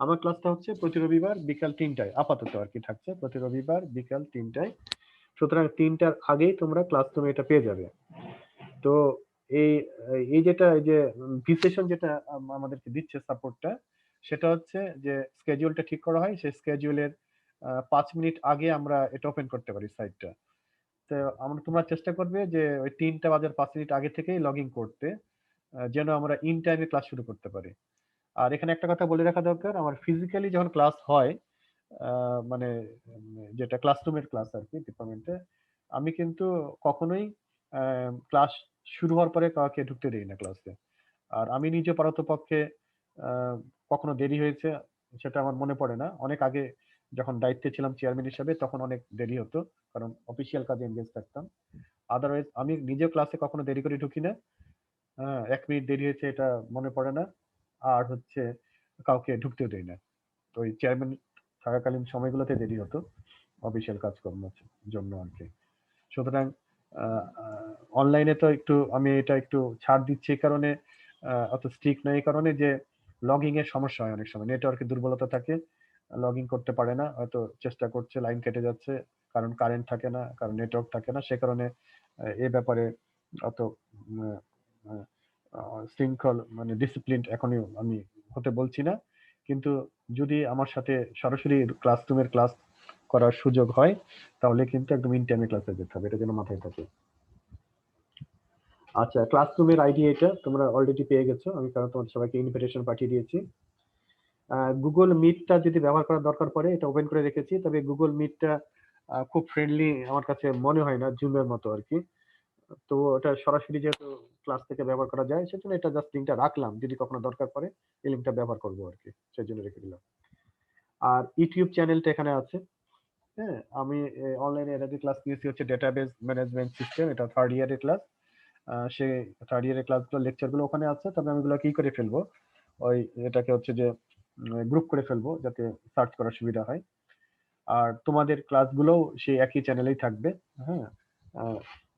আমার ক্লাসটা হচ্ছে প্রতি রবিবার বিকাল 3টায়, আপাতত আর কি থাকছে, প্রতি রবিবার বিকাল 3টায়। সুতরাং 3টার আগেই তোমরা ক্লাসরুমে এটা পেয়ে যাবে। তো এই এই যেটা, এই যে ভি সেশন যেটা আমাদেরকে দিচ্ছে সাপোর্টটা, সেটা হচ্ছে যে স্কেডিউলটা ঠিক করা হয়, সেই স্কেডিউলের 5 মিনিট আগে আমরা এটা ওপেন করতে পারি সাইটটা। তো তোমরা চেষ্টা করবে যে ওই 3টা বাজার 5 মিনিট আগে থেকেই লগ ইন করতে, যেন আমরা ইন টাইমে ক্লাস শুরু করতে পারি। আর এখানে একটা কথা বলে রাখা দরকার, আমার ফিজিক্যালি যখন ক্লাস হয়, মানে যেটা ক্লাসরুমের ক্লাস আর কি ডিপার্টমেন্টে, আমি কিন্তু কখনোই ক্লাস শুরু হওয়ার পরে কাউকে ঢুকতে দেই না ক্লাসে। আর আমি নিজে পারতপক্ষে কখনো দেরি হয়েছে সেটা আমার মনে পড়ে না। অনেক আগে যখন দায়িত্বে ছিলাম চেয়ারম্যান হিসেবে তখন অনেক দেরি হতো, কারণ অফিসিয়াল কাজে এনগেজ থাকতাম। আদারওয়াইজ আমি নিজেও ক্লাসে কখনো দেরি করে ঢুকি না। হ্যাঁ, ১ মিনিট দেরি হয়েছে এটা মনে পড়ে না। আর হচ্ছে কাউকে ঢুকতেও দেই না। তো ওই চেয়ারম্যান থাকাকালীন সময়গুলোতে দেরি হতো অফিসিয়াল কাজকর্মের জন্য আরকি। সুতরাং আ আ অনলাইনে তো একটু আমি এটা একটু ছাড় দিচ্ছি এই কারণে, অত স্ট্রিক্ট নই এই কারণে যে লগইং এর সমস্যা হয় অনেক সময়। নেটওয়ার্কের দুর্বলতা থাকে। লগইন করতে পারে না। হয়তো চেষ্টা করছে, লাইন কেটে যাচ্ছে। কারণ কারেন্ট থাকে না, কারণ নেটওয়ার্ক থাকে না। সে কারণে এ ব্যাপারে অত উম আ আ শৃঙ্খল মানে ডিসিপ্লিনড এখনই আমি হতে বলছি না। কিন্তু যদি আমার সাথে সরাসরি ক্লাসরুমের ক্লাস করার সুযোগ হয়, তাহলে কিন্তু একদম ইন টাইমে ক্লাসে যেতে হবে। এটা যেন মাথায় থাকে। আচ্ছা, ক্লাসরুমের আইডি এটা তোমরা অলরেডি পেয়ে গেছো। আমি কারণ তোমাদের সবাইকে ইনভিটেশন পাঠিয়ে দিয়েছি। Google Meet টা যদি ব্যবহার করার দরকার পড়ে এটা ওপেন করে রেখেছি। তবে Google Meet টা খুব ফ্রেন্ডলি আমার কাছে মনে হয় না Zoom এর মতো আরকি। তো ওটা সরাসরি যেহেতু ক্লাস থেকে ব্যবহার করা যায় সেজন্য এটা জাস্ট লিংকটা রাখলাম। যদি কখনো দরকার পড়ে এই লিংকটা ব্যবহার করব আরকি। সেজন্য রেখে দিলাম। আর YouTube চ্যানেলটা এখানে আছে। হ্যাঁ? আমি অনলাইনে এর আগে ক্লাস নিয়েছি হচ্ছে ডেটাবেস ম্যানেজমেন্ট সিস্টেম। এটা 3rd ইয়ারের ক্লাস। সেই 3rd ইয়ারের ক্লাসগুলো লেকচারগুলো ওখানে আছে। তবে আমি এগুলো কি করে ফেলবো? ওই এটাকে হচ্ছে যে গ্রুপ করে ফেলবো যাতে সার্চ করার সুবিধা হয়। আর তোমাদের ক্লাসগুলোও সেই একই চ্যানেলেই থাকবে। হ্যাঁ? আ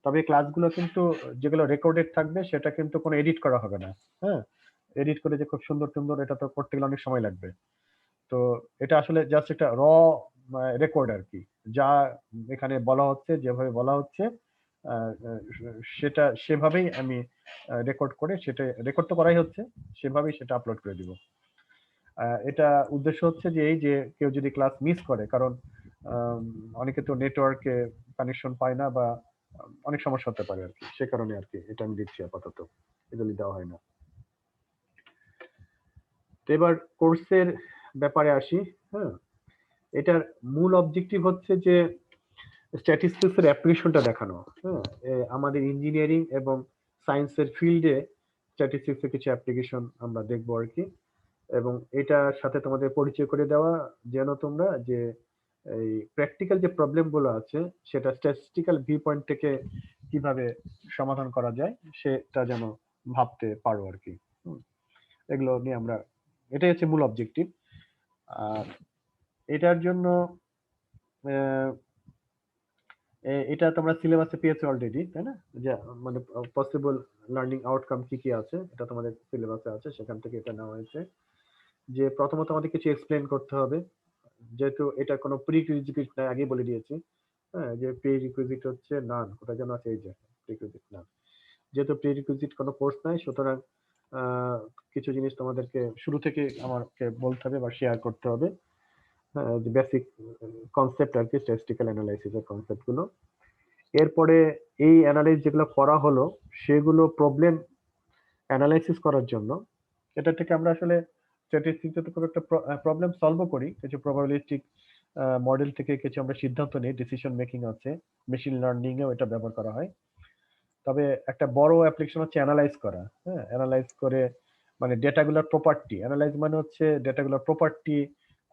তবে ক্লাসগুলো কিন্তু যেগুলো রেকর্ডেড থাকবে সেটা কিন্তু কোনো এডিট করা হবে না। হ্যাঁ? এডিট করে যে খুব সুন্দর এটা তো করতে গেলে অনেক সময় লাগবে। তো এটা আসলে জাস্ট একটা রেকর্ড আরকি। যা এখানে বলা হচ্ছে, যেভাবে বলা হচ্ছে আ আ সেটা সেভাবেই আমি রেকর্ড করে সেটা রেকর্ড তো করাই হচ্ছে। সেভাবেই সেটা আপলোড করে দিব। এটা উদ্দেশ্য হচ্ছে যে এই যে কেউ যদি ক্লাস মিস করে, কারণ আম অনেকে তো নেটওয়ার্কে কানেকশন পায় না বা অনেক সমস্যা হতে পারে আরকি। সে কারণে আরকি এটা আমি দিচ্ছি আপাতত। এজন্য দেওয়া হয় না। তো এবার কোর্সের ব্যাপারে আসি। হ্যাঁ? এটার মূল অবজেক্টিভ হচ্ছে যে স্ট্যাটিস্টিক্স এর অ্যাপ্লিকেশনটা দেখানো। হ্যাঁ? আমাদের ইঞ্জিনিয়ারিং এবং সায়েন্সের ফিল্ডে স্ট্যাটিস্টিক্স এর কিছু অ্যাপ্লিকেশন আমরা দেখবো আরকি। এবং এটার সাথে তোমাদের পরিচয় করে দেওয়া যেন তোমরা যে এই প্র্যাকটিক্যাল যে প্রবলেম গুলো আছে সেটা স্ট্যাটিস্টিক্যাল ভিউ পয়েন্ট থেকে কিভাবে সমাধান করা যায় সেটা যেন ভাবতে পারো আরকি। হুম? এগুলো নিয়ে আমরা এটাই হচ্ছে মূল অবজেক্টিভ। আর এটার জন্য আহ, এটা তোমরা সিলেবাসে পেয়েছো অলরেডি, তাই না? যে মানে পসিবল লার্নিং আউটকাম কি কি আছে এটা তোমাদের সিলেবাসে আছে, সেখান থেকে এটা নেওয়া হয়েছে। যে প্রথমত আমাদের কিছু এক্সপ্লেন করতে হবে, যেহেতু এটা কোনো প্রিরিকুইজিট নাই, আগেই বলে দিয়েছি। হ্যাঁ, যে প্রিরিকুইজিট হচ্ছে নান, কোথায় যেন আছে, এই যে প্রিরিকুইজিট নান। যেহেতু প্রিরিকুইজিট কোনো কোর্স নাই, সুতরাং আহ, কিছু জিনিস তোমাদেরকে শুরু থেকে আমাকে বলতে হবে বা শেয়ার করতে হবে। হ্যাঁ, যে বেসিক কনসেপ্ট আর কি, স্ট্যাটিস্টিক্যাল অ্যানালাইসিস এর কনসেপ্ট গুলো। এরপরে এই অ্যানালাইজ যেগুলো করা হলো সেগুলো প্রবলেম অ্যানালাইসিস করার জন্য এটা থেকে আমরা আসলে স্ট্যাটিস্টিক্সে তো খুব একটা প্রবলেম সলভও করি, কিছু প্রবাবিলিস্টিক মডেল থেকে কিছু আমরা সিদ্ধান্ত নিই, ডিসিশন মেকিং আছে, মেশিন লার্নিং এও এটা ব্যবহার করা হয়। তবে একটা বড় অ্যাপ্লিকেশন হচ্ছে অ্যানালাইজ করা। হ্যাঁ, অ্যানালাইজ করে মানে ডেটাগুলোর প্রপার্টি, অ্যানালাইজ মানে হচ্ছে ডেটাগুলোর প্রপার্টি,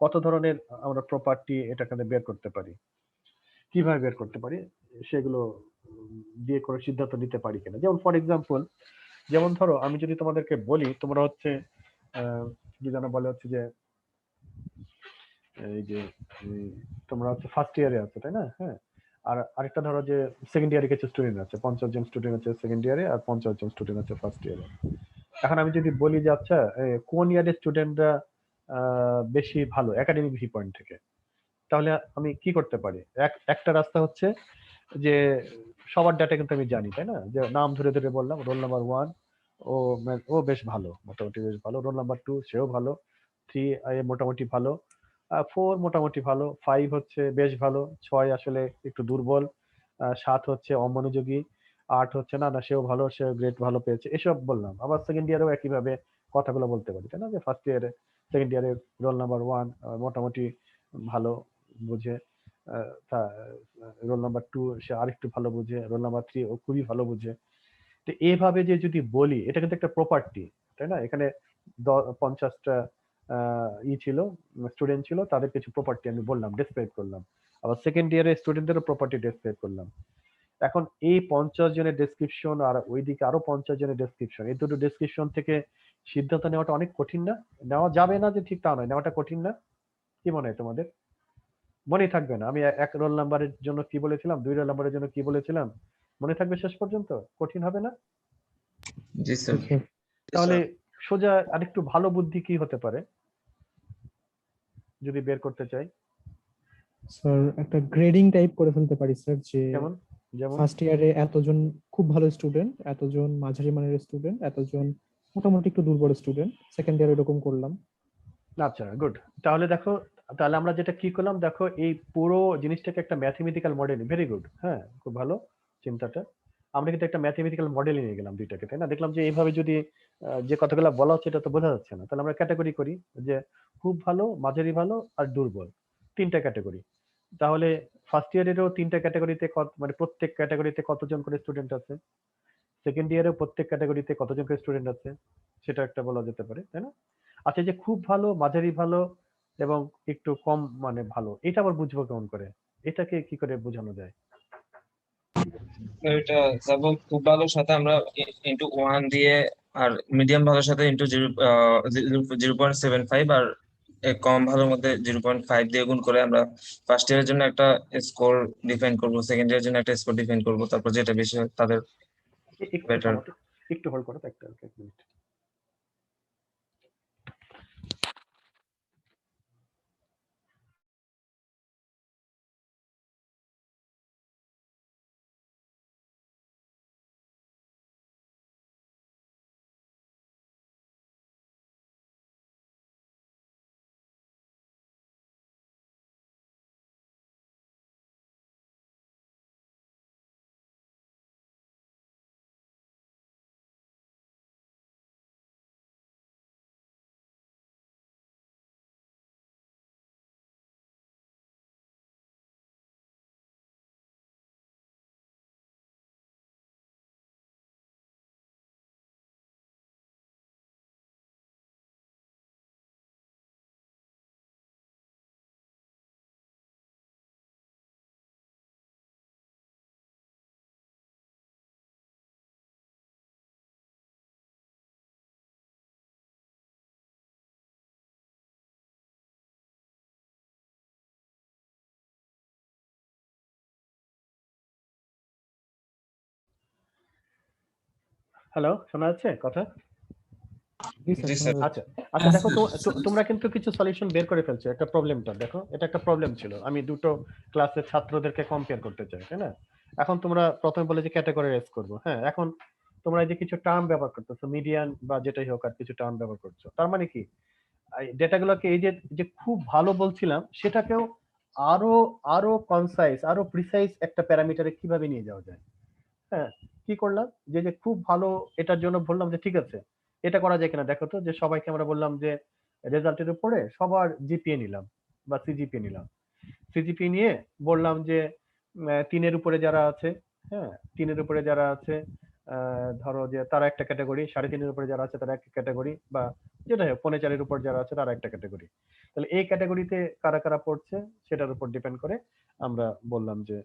কত ধরনের আমরা প্রপার্টি এটাখানে বের করতে পারি, কিভাবে বের করতে পারি সেগুলো দিয়ে কোনো সিদ্ধান্ত নিতে পারি কিনা। যেমন ফর এক্সাম্পল, যেমন ধরো আমি যদি তোমাদেরকে বলি তোমরা হচ্ছে কি যেন বলে হচ্ছে যে এই যে এই, তোমরা হচ্ছে ফার্স্ট ইয়ারে আছো, তাই না? হ্যাঁ, আর আরেকটা ধরো যে সেকেন্ড ইয়ারে কিছু স্টুডেন্ট আছে, 50 জন স্টুডেন্ট আছে সেকেন্ড ইয়ারে আর 50 জন স্টুডেন্ট আছে ফার্স্ট ইয়ারে। এখন আমি যদি বলি যে আচ্ছা কোন ইয়ারের স্টুডেন্টরা বেশি ভালো একাডেমিক ভি পয়েন্ট থেকে, তাহলে আমি কি করতে পারি? একটা রাস্তা হচ্ছে যে সবার ডাটা কিন্তু আমি জানি, তাই না? যে নাম ধরে ধরে বললাম, রোল নাম্বার 1 ও ও বেশ ভালো, মোটামুটি বেশ ভালো। রোল নাম্বার 2 সেও ভালো, 3 মোটামুটি ভালো, 4 মোটামুটি ভালো, 5 হচ্ছে বেশ ভালো, 6 আসলে একটু দুর্বল, 7 হচ্ছে অমনোযোগী, 8 হচ্ছে না না সেও ভালো, সে গ্রেড ভালো পেয়েছে, এসব বললাম। আবার সেকেন্ড ইয়ারেও একইভাবে কথাগুলো বলতে পারি, তাই না? যে ফার্স্ট ইয়ারে সেকেন্ড ইয়ারে রোল নাম্বার 1 মোটামুটি ভালো বুঝে, রোল নাম্বার 2 সে আরেকটু ভালো বুঝে, রোল নাম্বার 3 ও খুবই ভালো বুঝে। তো এভাবে যে যদি বলি এটা কিন্তু একটা প্রপার্টি, তাই না? এখানে 50টা ছিল, স্টুডেন্ট ছিল, তাদের কিছু প্রপার্টি আমি বললাম, ডেসক্রাইব করলাম। আবার সেকেন্ড ইয়ারে স্টুডেন্টদেরও প্রপার্টি ডেসক্রাইব করলাম। এখন এই 50 জনের ডেসক্রিপশন আর ওইদিকে আরো 50 জনের ডেসক্রিপশন, এই দুটো ডেসক্রিপশন থেকে সিদ্ধান্ত নেওয়াটা অনেক কঠিন না? নেওয়া যাবে না যে ঠিক তা নয়, নেওয়াটা কঠিন না? কি মনে হয় তোমাদের? মনেই থাকবে না আমি 1 রোল নাম্বারের জন্য কি বলেছিলাম, 2 রোল নাম্বারের জন্য কি বলেছিলাম, মনে থাকবে শেষ পর্যন্ত? কঠিন হবে না? জি স্যার। ওকে তাহলে সোজা আরেকটু ভালো বুদ্ধি কি হতে পারে যদি বের করতে চাই? স্যার একটা গ্রেডিং টাইপ করে ফেলতে পারি স্যার, যে যেমন যেমন ফার্স্ট ইয়ারে এতজন খুব ভালো স্টুডেন্ট, এতজন মাঝারি মানের স্টুডেন্ট, এতজন মোটামুটি একটু দুর্বল স্টুডেন্ট, সেকেন্ড ইয়ারে এরকম করলাম। আচ্ছা, গুড। তাহলে দেখো, তাহলে আমরা যেটা কি করলাম, দেখো এই পুরো জিনিসটাকে একটা ম্যাথমেটিক্যাল মডেল, ভেরি গুড, হ্যাঁ খুব ভালো চিন্তাটা। আমরা কিন্তু একটা ম্যাথমেটিক্যাল মডেলে নিয়ে গেলাম দুইটাকে, তাই না? দেখলাম যে এইভাবে যদি যে কথাগুলো বলা হচ্ছে এটা তো বোঝা যাচ্ছে না, তাহলে আমরা ক্যাটাগরি করি যে খুব ভালো, মাঝারি ভালো আর দুর্বল, 3টা ক্যাটাগরি। তাহলে ফার্স্ট ইয়ারেরও 3টা ক্যাটাগরিতে মানে প্রত্যেক ক্যাটাগরিতে কতজন করে স্টুডেন্ট আছে, সেকেন্ড ইয়ারেও প্রত্যেক ক্যাটাগরিতে কতজন করে স্টুডেন্ট আছে, সেটা একটা বলা যেতে পারে, তাই না? আচ্ছা, যে খুব ভালো, মাঝারি ভালো এবং একটু কম মানে ভালো, এটা আবার বুঝবো কেমন করে? এটাকে কি করে বোঝানো যায়? এটা সাপোজ খুব ভালোর সাথে আমরা ইন্টু 1 দিয়ে, আর মিডিয়াম ভালোর সাথে ইন্টু 0.75, আর কম ভালোর মধ্যে 0.5 দিয়ে গুণ করে আমরা ফার্স্ট ইয়ারের জন্য একটা স্কোর ডিফাইন করব, সেকেন্ড ইয়ারের জন্য একটা স্কোর ডিফাইন করব, তারপর যেটা বেশি হয় তাদের একটু বেটার। থামো তো, একটু হোল্ড করো তো, একটা এক মিনিট। হ্যালো, শোনা যাচ্ছে কথা? জি স্যার জি শোনা স্যার। যাচ্ছে। আচ্ছা আচ্ছা, দেখো তোমরা কিন্তু কিছু সলিউশন বের করে ফেলছো। একটা প্রবলেমটা দেখো, এটা একটা প্রবলেম ছিল, আমি দুটো ক্লাসের ছাত্রদেরকে কম্পেয়ার করতে চাই, তাই না? এখন তোমরা প্রথমে বলে যে ক্যাটাগরি রেস করবো, হ্যাঁ এখন তোমরা এই যে কিছু টার্ম ব্যবহার করতেছো, মিডিয়ান বা যেটাই হোক আর কিছু টার্ম ব্যবহার করছো, তার মানে কি ডেটাগুলোকে এই যে যে খুব ভালো বলছিলাম সেটাকেও আরো আরো কনসাইজ, আরো প্রিসাইজ একটা প্যারামিটারে কিভাবে নিয়ে যাওয়া যায়? হ্যাঁ, কি করলাম, যে যে খুব ভালো, এটার জন্য বললাম যে ঠিক আছে এটা করা যায় কিনা দেখো তো, যে সবাইকে আমরা বললাম যে রেজাল্টের উপরে সবার জিপিএ নিলাম বা সিজিপিএ নিলাম। সিজিপিএ নিয়ে বললাম যে 3-এর উপরে যারা আছে, হ্যাঁ 3-এর উপরে যারা আছে, ধরো যে তারা একটা ক্যাটাগরি, 3.5-এর উপরে যারা আছে তারা একটা ক্যাটাগরি, বা যেটা হোক 4.5-এর উপর যারা আছে তারা একটা ক্যাটাগরি। তাহলে এই ক্যাটাগরিতে কারা কারা পড়ছে সেটার উপর ডিপেন্ড করে আমরা বললাম যে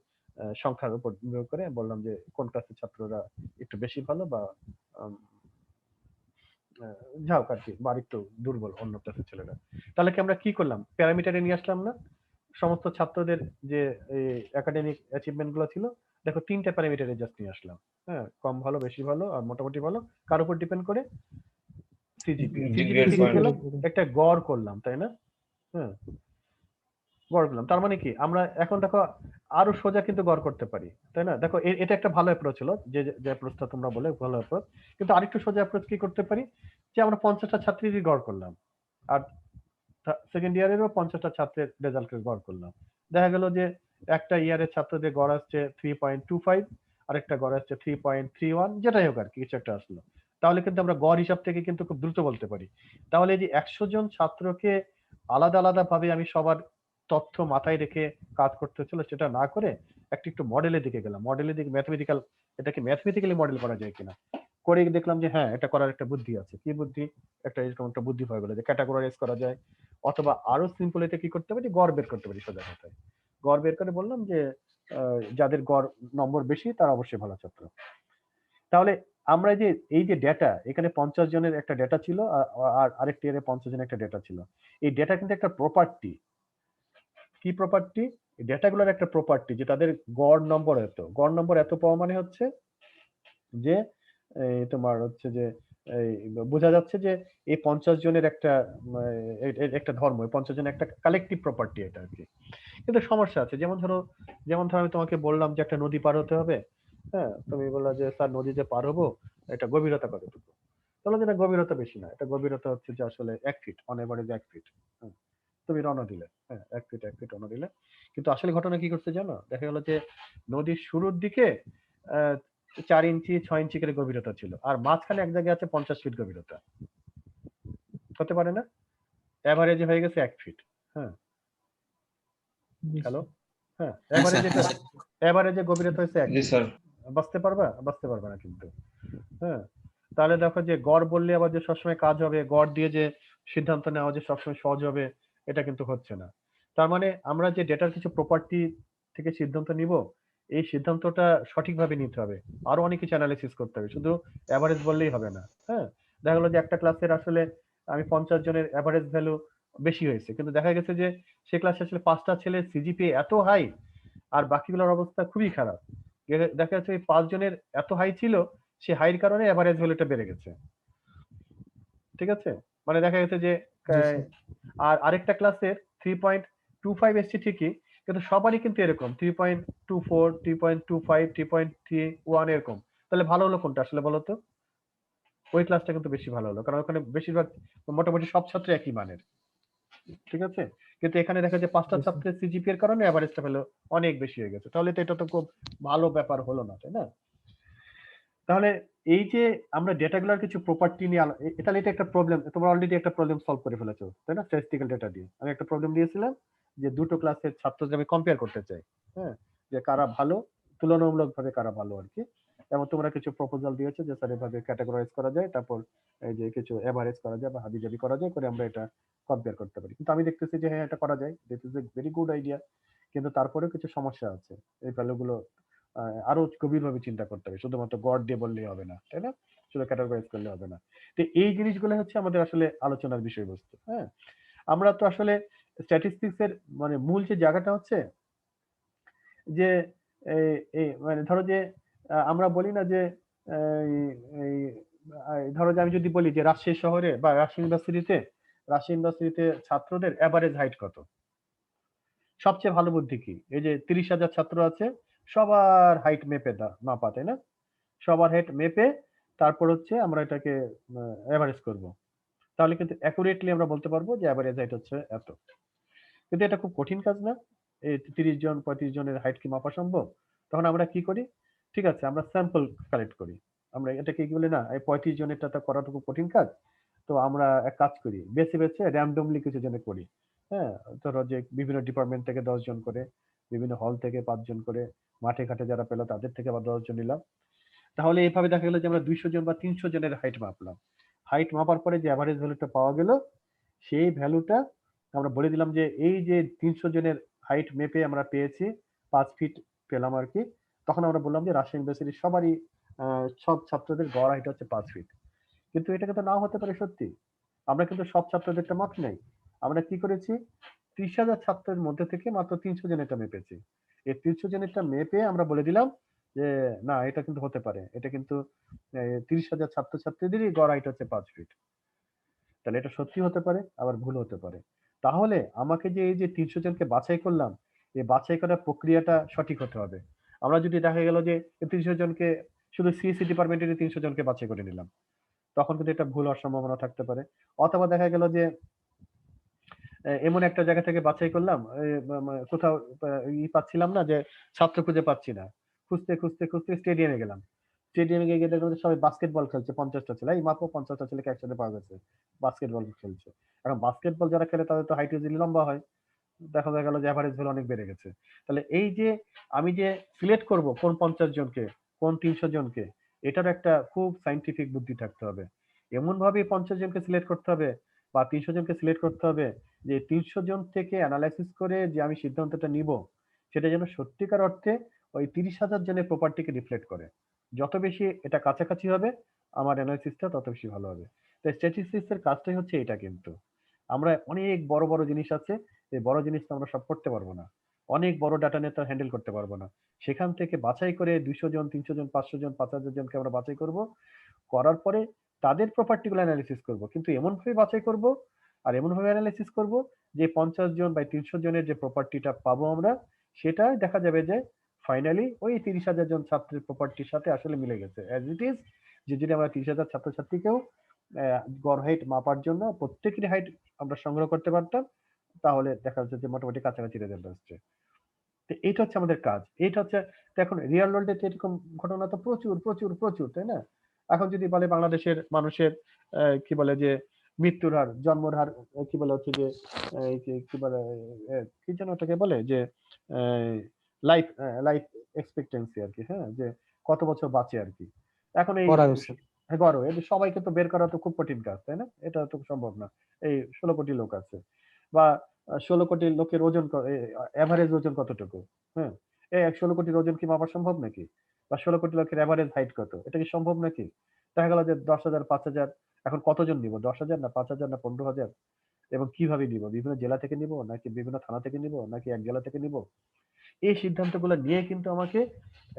সংখ্যার উপর নির্ভর করে বললাম যে কোন ক্লাসের ছাত্ররা একটু বেশি ভালো বা আম, যা হোক আর কি, বা একটু দুর্বল অন্য ক্লাসের ছেলেরা। তাহলে কি আমরা কি করলাম, প্যারামিটারে নিয়ে আসলাম না সমস্ত ছাত্রদের যে একাডেমিক অ্যাচিভমেন্ট গুলো ছিল, দেখো 3টা প্যারামিটারে জাস্ট নিয়ে আসলাম, হ্যাঁ কম ভালো, বেশি ভালো আর মোটামুটি ভালো, কার উপর ডিপেন্ড করে? সিজিপিএ। সিজিপিএ থেকে Grade গেলাম point। একটা গড় করলাম, তাই না? হ্যাঁ, গড় করলাম, তার মানে কি আমরা এখন দেখো আরো সোজা কিন্তু গড় করতে পারি, তাই না? দেখো এটা একটা ভালো অ্যাপ্রোচ হলো, যে যে অ্যাপ্রোচটা তোমরা বলে ভালো অ্যাপ্রোচ, কিন্তু আরেকটু সোজা অ্যাপ্রোচ কি করতে পারি, যে আমরা 50টা ছাত্রীরই গড় করলাম, আর সেকেন্ড ইয়ারেরও 50টা ছাত্রের রেজাল্টের গড় করলাম। দেখা গেল যে একটা ইয়ারের ছাত্রদের গড় আসছে 3.25, আরেকটা গড় আসছে 3.31, যেটাই হোক আর কি কিছু একটা আসলো। তাহলে কিন্তু আমরা গড় হিসাব থেকে কিন্তু খুব দ্রুত বলতে পারি। তাহলে এই যে 100 জন ছাত্রকে আলাদা আলাদা ভাবে আমি সবার তথ্য মাথায় রেখে কাজ করতে হচ্ছিল, সেটা না করে একটু মডেলের দিকে গেলাম, মডেলের দিকে ম্যাথমেটিক্যাল, এটাকে ম্যাথমেটিক্যালি মডেল করা যায় কিনা, করে দেখলাম যে হ্যাঁ এটা করার একটা বুদ্ধি আছে। কি বুদ্ধি? একটা এরকম একটা বুদ্ধি পাওয়া গেল যে ক্যাটাগরাইজ করা যায়, অথবা আরো সিম্পল এটা কি করতে পারি, গড় বের করতে পারি সোজা কথায়। গড় বের করে বললাম যে যাদের গড় নম্বর বেশি তারা অবশ্যই ভালো ছাত্র। তাহলে আমরা যে এই যে ডেটা, এখানে 50 জনের একটা ডেটা ছিল, আর আরেকটি এর 50 জনের একটা ডেটা ছিল। এই ডেটা কিন্তু একটা প্রপার্টি। কি প্রপার্টি? এই ডেটাগুলোর একটা প্রপার্টি যে তাদের গড় নম্বর এত। গড় নম্বর এত পাওয়া মানে হচ্ছে যে তোমার হচ্ছে যে এই বোঝা যাচ্ছে যে এই 50 জনের একটা একটা ধর্ম, এই 50 জনের একটা কালেকটিভ প্রপার্টি এটা আরকি। কিন্তু সমস্যা আছে। যেমন ধরো আমি তোমাকে বললাম যে একটা নদী পার হতে হবে। হ্যাঁ, তুমি বললা যে স্যার নদী যে পার হবো এটা গভীরতা কতটুকু? বললাম যে না, গভীরতা বেশি না। এটা গভীরতা হচ্ছে যে আসলে 1 ফিট, অন এভারেজ 1 ফিট। হ্যাঁ, তুমি রওনা দিলে। হ্যাঁ, 1 ফিট রওনা দিলে। কিন্তু আসলে ঘটনা কি ঘটছে জানো? দেখা গেল যে নদীর শুরুর দিকে 4 ইঞ্চি 6 ইঞ্চি করে গভীরতা ছিল। আর মাঝখানে এক জায়গায় আছে 50 ফিট গভীরতা। হতে পারে না? এভারেজে হয়ে গেছে 1 ফিট। হ্যাঁ, জি হ্যালো? হ্যাঁ, হ্যাঁ স্যার, এভারেজে গভীরতা হয়েছে 1 জি ফিট। স্যার। বাঁচতে পারবা? বাঁচতে পারবে না কিন্তু। হ্যাঁ, তাহলে দেখো যে গড় বললে আবার যে সবসময় কাজ হবে, গড় দিয়ে যে সিদ্ধান্ত নেওয়া যে সবসময় সহজ হবে, এটা কিন্তু হচ্ছে না। তার মানে আমরা যে ডেটার কিছু প্রপার্টি থেকে সিদ্ধান্ত নিব, এই সিদ্ধান্তটা সঠিকভাবে নিতে হবে। আরো অনেক কিছু অ্যানালাইসিস করতে হবে। শুধু এভারেজ বললেই হবে না। হ্যাঁ, দেখা গেল যে একটা ক্লাসের আসলে আমি 50 জনের এভারেজ ভ্যালু বেশি হয়েছে, কিন্তু দেখা গেছে যে সে ক্লাসে আসলে 5টা ছেলের সিজিপিএ এত হাই আর বাকিগুলোর অবস্থা খুবই খারাপ। দেখা যাচ্ছে এই 5 জনের এত হাই ছিল, সে হাইয়ের কারণে এভারেজ ভ্যালুটা বেড়ে গেছে। ঠিক আছে? মানে দেখা গেছে যে জি আহ, স্যার। আর আরেকটা ক্লাসের 3.25 এসছে ঠিকই, কিন্তু সবারই কিন্তু এরকম 3.24, 3.25, 3.31 এরকম। তাহলে ভালো হলো কোনটা আসলে বলো তো? ওই ক্লাসটা কিন্তু বেশি ভালো হলো, কারণ ওখানে বেশিরভাগ মোটামুটি সব ছাত্র একই মানের। ঠিক আছে? কিন্তু এখানে দেখা যায় 5টা জি স্যার। ছাত্রের সিজিপি এর কারণে এভারেজটা হলো অনেক বেশি হয়ে গেছে। তাহলে তো এটা তো খুব ভালো ব্যাপার হলো না, তাই না? তাহলে এই যে আমরা ডেটাগুলোর কিছু প্রপার্টি নিয়ে তাহলে এটা একটা প্রবলেম, তোমরা অলরেডি একটা প্রবলেম সলভ করে ফেলেছো, তাই না? স্ট্যাটিস্টিক্যাল ডেটা দিয়ে আমি একটা প্রবলেম দিয়েছিলাম যে দুটো ক্লাসের ছাত্রদের আমি কম্পেয়ার করতে চাই। হ্যাঁ, যে কারা ভালো, তুলনামূলকভাবে কারা ভালো আর কি। এবং তোমরা কিছু প্রপোজাল দিয়েছো যে স্যার এভাবে ক্যাটাগরাইজ করা যায়, তারপর এই যে কিছু এভারেজ করা যায় বা হাবিজাবি করা যায়, করে আমরা এটা কম্পেয়ার করতে পারি। কিন্তু আমি দেখতেছি যে হ্যাঁ এটা করা যায়, this is a very good idea. কিন্তু তারপরেও কিছু সমস্যা আছে। এই ভ্যালুগুলো আরো গভীরভাবে চিন্তা করতে হবে। শুধুমাত্র গড় দিয়ে বললেই হবে না, তাই না? শুধু ক্যাটাগরাইজ করলে হবে না। তো এই জিনিসগুলো হচ্ছে আমাদের আসলে আলোচনার বিষয়বস্তু। হ্যাঁ, আমরা তো আসলে স্ট্যাটিস্টিক্স এর মানে মূল যে জায়গাটা হচ্ছে যে এই মানে ধরো যে আমরা বলি না যে এই এই ধরো যে আমি যদি বলি যে রাজশাহী শহরে বা রাজশাহী ইউনিভার্সিটিতে ছাত্রদের এভারেজ হাইট কত? সবচেয়ে ভালো বুদ্ধি কি? এই যে 30,000 ছাত্র আছে, সবার হাইট মেপে মাপা, তাই না? সবার হাইট মেপে তারপর হচ্ছে আমরা এটাকে এভারেজ করব। তাহলে কিন্তু অ্যাকুরেটলি আমরা বলতে পারবো যে এভারেজ হাইট হচ্ছে এত। কিন্তু এটা খুব কঠিন কাজ না? এই 30 জন 35 জনের হাইট কি মাপা সম্ভব? তখন আমরা কি করি? ঠিক আছে, আমরা স্যাম্পল কালেক্ট করি। আমরা এটাকে কি বলি না, এই 35 জনেরটা তো করা তো খুব কঠিন কাজ। তো আমরা এক কাজ করি, বেছে বেছে র্যান্ডমলি কিছু জনে করি। হ্যাঁ, ধরো যে বিভিন্ন ডিপার্টমেন্ট থেকে 10 জন করে, বিভিন্ন হল থেকে 5 জন করে, মাঠে ঘাটে যারা পেলো তাদের থেকে আবার 10 জন নিলাম। তাহলে এইভাবে দেখা গেল যে আমরা 200 জন বা 300 জনের হাইট মাপলাম। হাইট মাপার পরে যে এভারেজ ভ্যালুটা পাওয়া গেল, সেই ভ্যালুটা আমরা বলে দিলাম যে এই যে 300 জনের হাইট মেপে আমরা পেয়েছি 5 ফিট পেলাম আর কি। তখন আমরা বললাম যে রাজশাহী ইউনিভার্সিটির সবারই সব ছাত্রদের গড় হাইট হচ্ছে 5 ফিট। কিন্তু এটা কিন্তু নাও হতে পারে সত্যি। আমরা কিন্তু সব ছাত্রদেরটা মাপি নাই। আমরা কি করেছি? 30,000 ছাত্রের মধ্যে থেকে মাত্র 300 জনেরটা মেপেছি। এই 300 জনেরটা মেপে আমরা বলে দিলাম যে না, এটা কিন্তু হতে পারে। এটা কিন্তু 30,000 ছাত্রছাত্রীদেরই গড় হাইট হচ্ছে 5 ফিট। তাহলে এটা সত্যি হতে পারে, আবার ভুল হতে পারে। তাহলে আমাকে যে এই যে 300 জনকে বাছাই করলাম, এই বাছাই করার প্রক্রিয়াটা সঠিক হতে হবে। আমরা যদি দেখা গেল যে 300 জনকে শুধু সিএসসি ডিপার্টমেন্টের 300 জনকে বাছাই করে নিলাম, তখন কিন্তু এটা ভুল হওয়ার সম্ভাবনা থাকতে পারে। অথবা দেখা গেল যে এমন একটা জায়গা থেকে বাছাই করলাম, কোথাও পাচ্ছিলাম না, যে ছাত্র খুঁজে পাচ্ছি না, খুঁজতে খুঁজতে খুঁজতে স্টেডিয়ামে গেলাম। স্টেডিয়ামে গিয়ে দেখলাম যে সবাই বাস্কেটবল খেলছে, 50টা ছেলে, এই মাত্র 50টা ছেলেকে একসাথে পাওয়া গেছে বাস্কেটবল খেলছে। এখন বাস্কেটবল যারা খেলে তাদের তো হাইট ইজিলি লম্বা হয়। দেখা গেল যে এভারেজ ভ্যালু অনেক বেড়ে গেছে। তাহলে এই যে আমি যে সিলেক্ট করব কোন 50 জনকে, কোন 300 জনকে, এটার একটা খুব সায়েন্টিফিক বুদ্ধি থাকতে হবে। এমন ভাবে 50 জনকে সিলেক্ট করতে হবে বা 300 জনকে সিলেক্ট করতে হবে যে 300 জন থেকে অ্যানালাইসিস করে যে আমি সিদ্ধান্তটা নিব সেটা যেন সত্যিকার অর্থে ওই 30,000 জনের প্রপার্টিকে রিফ্লেক্ট করে। যত বেশি এটা কাছাকাছি হবে আমার অ্যানালাইসিসটা তত বেশি ভালো হবে। তো স্ট্যাটিস্টিক্স এর কাজটাই হচ্ছে এটা কিন্তু। আমরা অনেক বড়, বড় জিনিস আছে, এই বড় জিনিস তো আমরা সব করতে পারবো না। অনেক বড় ডাটা নিয়ে তো হ্যান্ডেল করতে পারবো না। সেখান থেকে বাছাই করে 200 জন, 300 জন, 500 জন, 5000 জনকে আমরা বাছাই করব। করার পরে তাদের প্রপার্টি গুলো অ্যানালিসিস করব। কিন্তু এমনভাবে বাছাই করব আর এমনভাবে অ্যানালিসিস করব যে 50 জন বা 300 জনের যে প্রপার্টিটা পাবো আমরা সেটা দেখা যাবে যে ফাইনালি ওই 30,000 জন ছাত্রের প্রপার্টির সাথে আসলে মিলে গেছে। অ্যাজ ইট ইজ যে যদি আমরা 30,000 ছাত্রছাত্রীকেও গড় হাইট মাপার জন্য প্রত্যেকেরই হাইট আমরা সংগ্রহ করতে পারতাম, তাহলে দেখা যাচ্ছে যে মোটামুটি কাছাকাছি রেজাল্ট আসছে। তো এইটা হচ্ছে আমাদের কাজ। এইটা হচ্ছে তো এখন রিয়াল ওয়ার্ল্ডে তো এরকম ঘটনা তো প্রচুর, প্রচুর, প্রচুর, তাই না? এখন যদি বলে বাংলাদেশের মানুষের কি বলে যে মৃত্যুর হার, জন্মের হার কি বলে হচ্ছে যে এই যে কি বলে কি যেন ওটাকে বলে যে লাইফ লাইফ এক্সপেক্টেন্সি আরকি, হ্যাঁ? যে কত বছর বাঁচে আরকি। এখন এই গড়ায়ুষ। গড় এটা সবাইকে তো বের করা তো খুব কঠিন কাজ, তাই না? এটা তো সম্ভব না। এই 16 কোটি লোক আছে। বা 16 কোটি লোকের ওজন এভারেজ ওজন কতটুকু? হ্যাঁ? এই 16 কোটির ওজন কি মাপা সম্ভব নাকি? বা 16 কোটি লোকের এভারেজ হাইট কত? এটা কি সম্ভব নাকি? দেখা গেল যে 10,000 5,000 এখন কতজন নিব? 10,000 না 5,000 না 15,000? এবং কিভাবে নিব? বিভিন্ন জেলা থেকে নিব নাকি বিভিন্ন থানা থেকে নিব নাকি এক জেলা থেকে নিব? এই সিদ্ধান্তগুলো নিয়ে কিন্তু আমাকে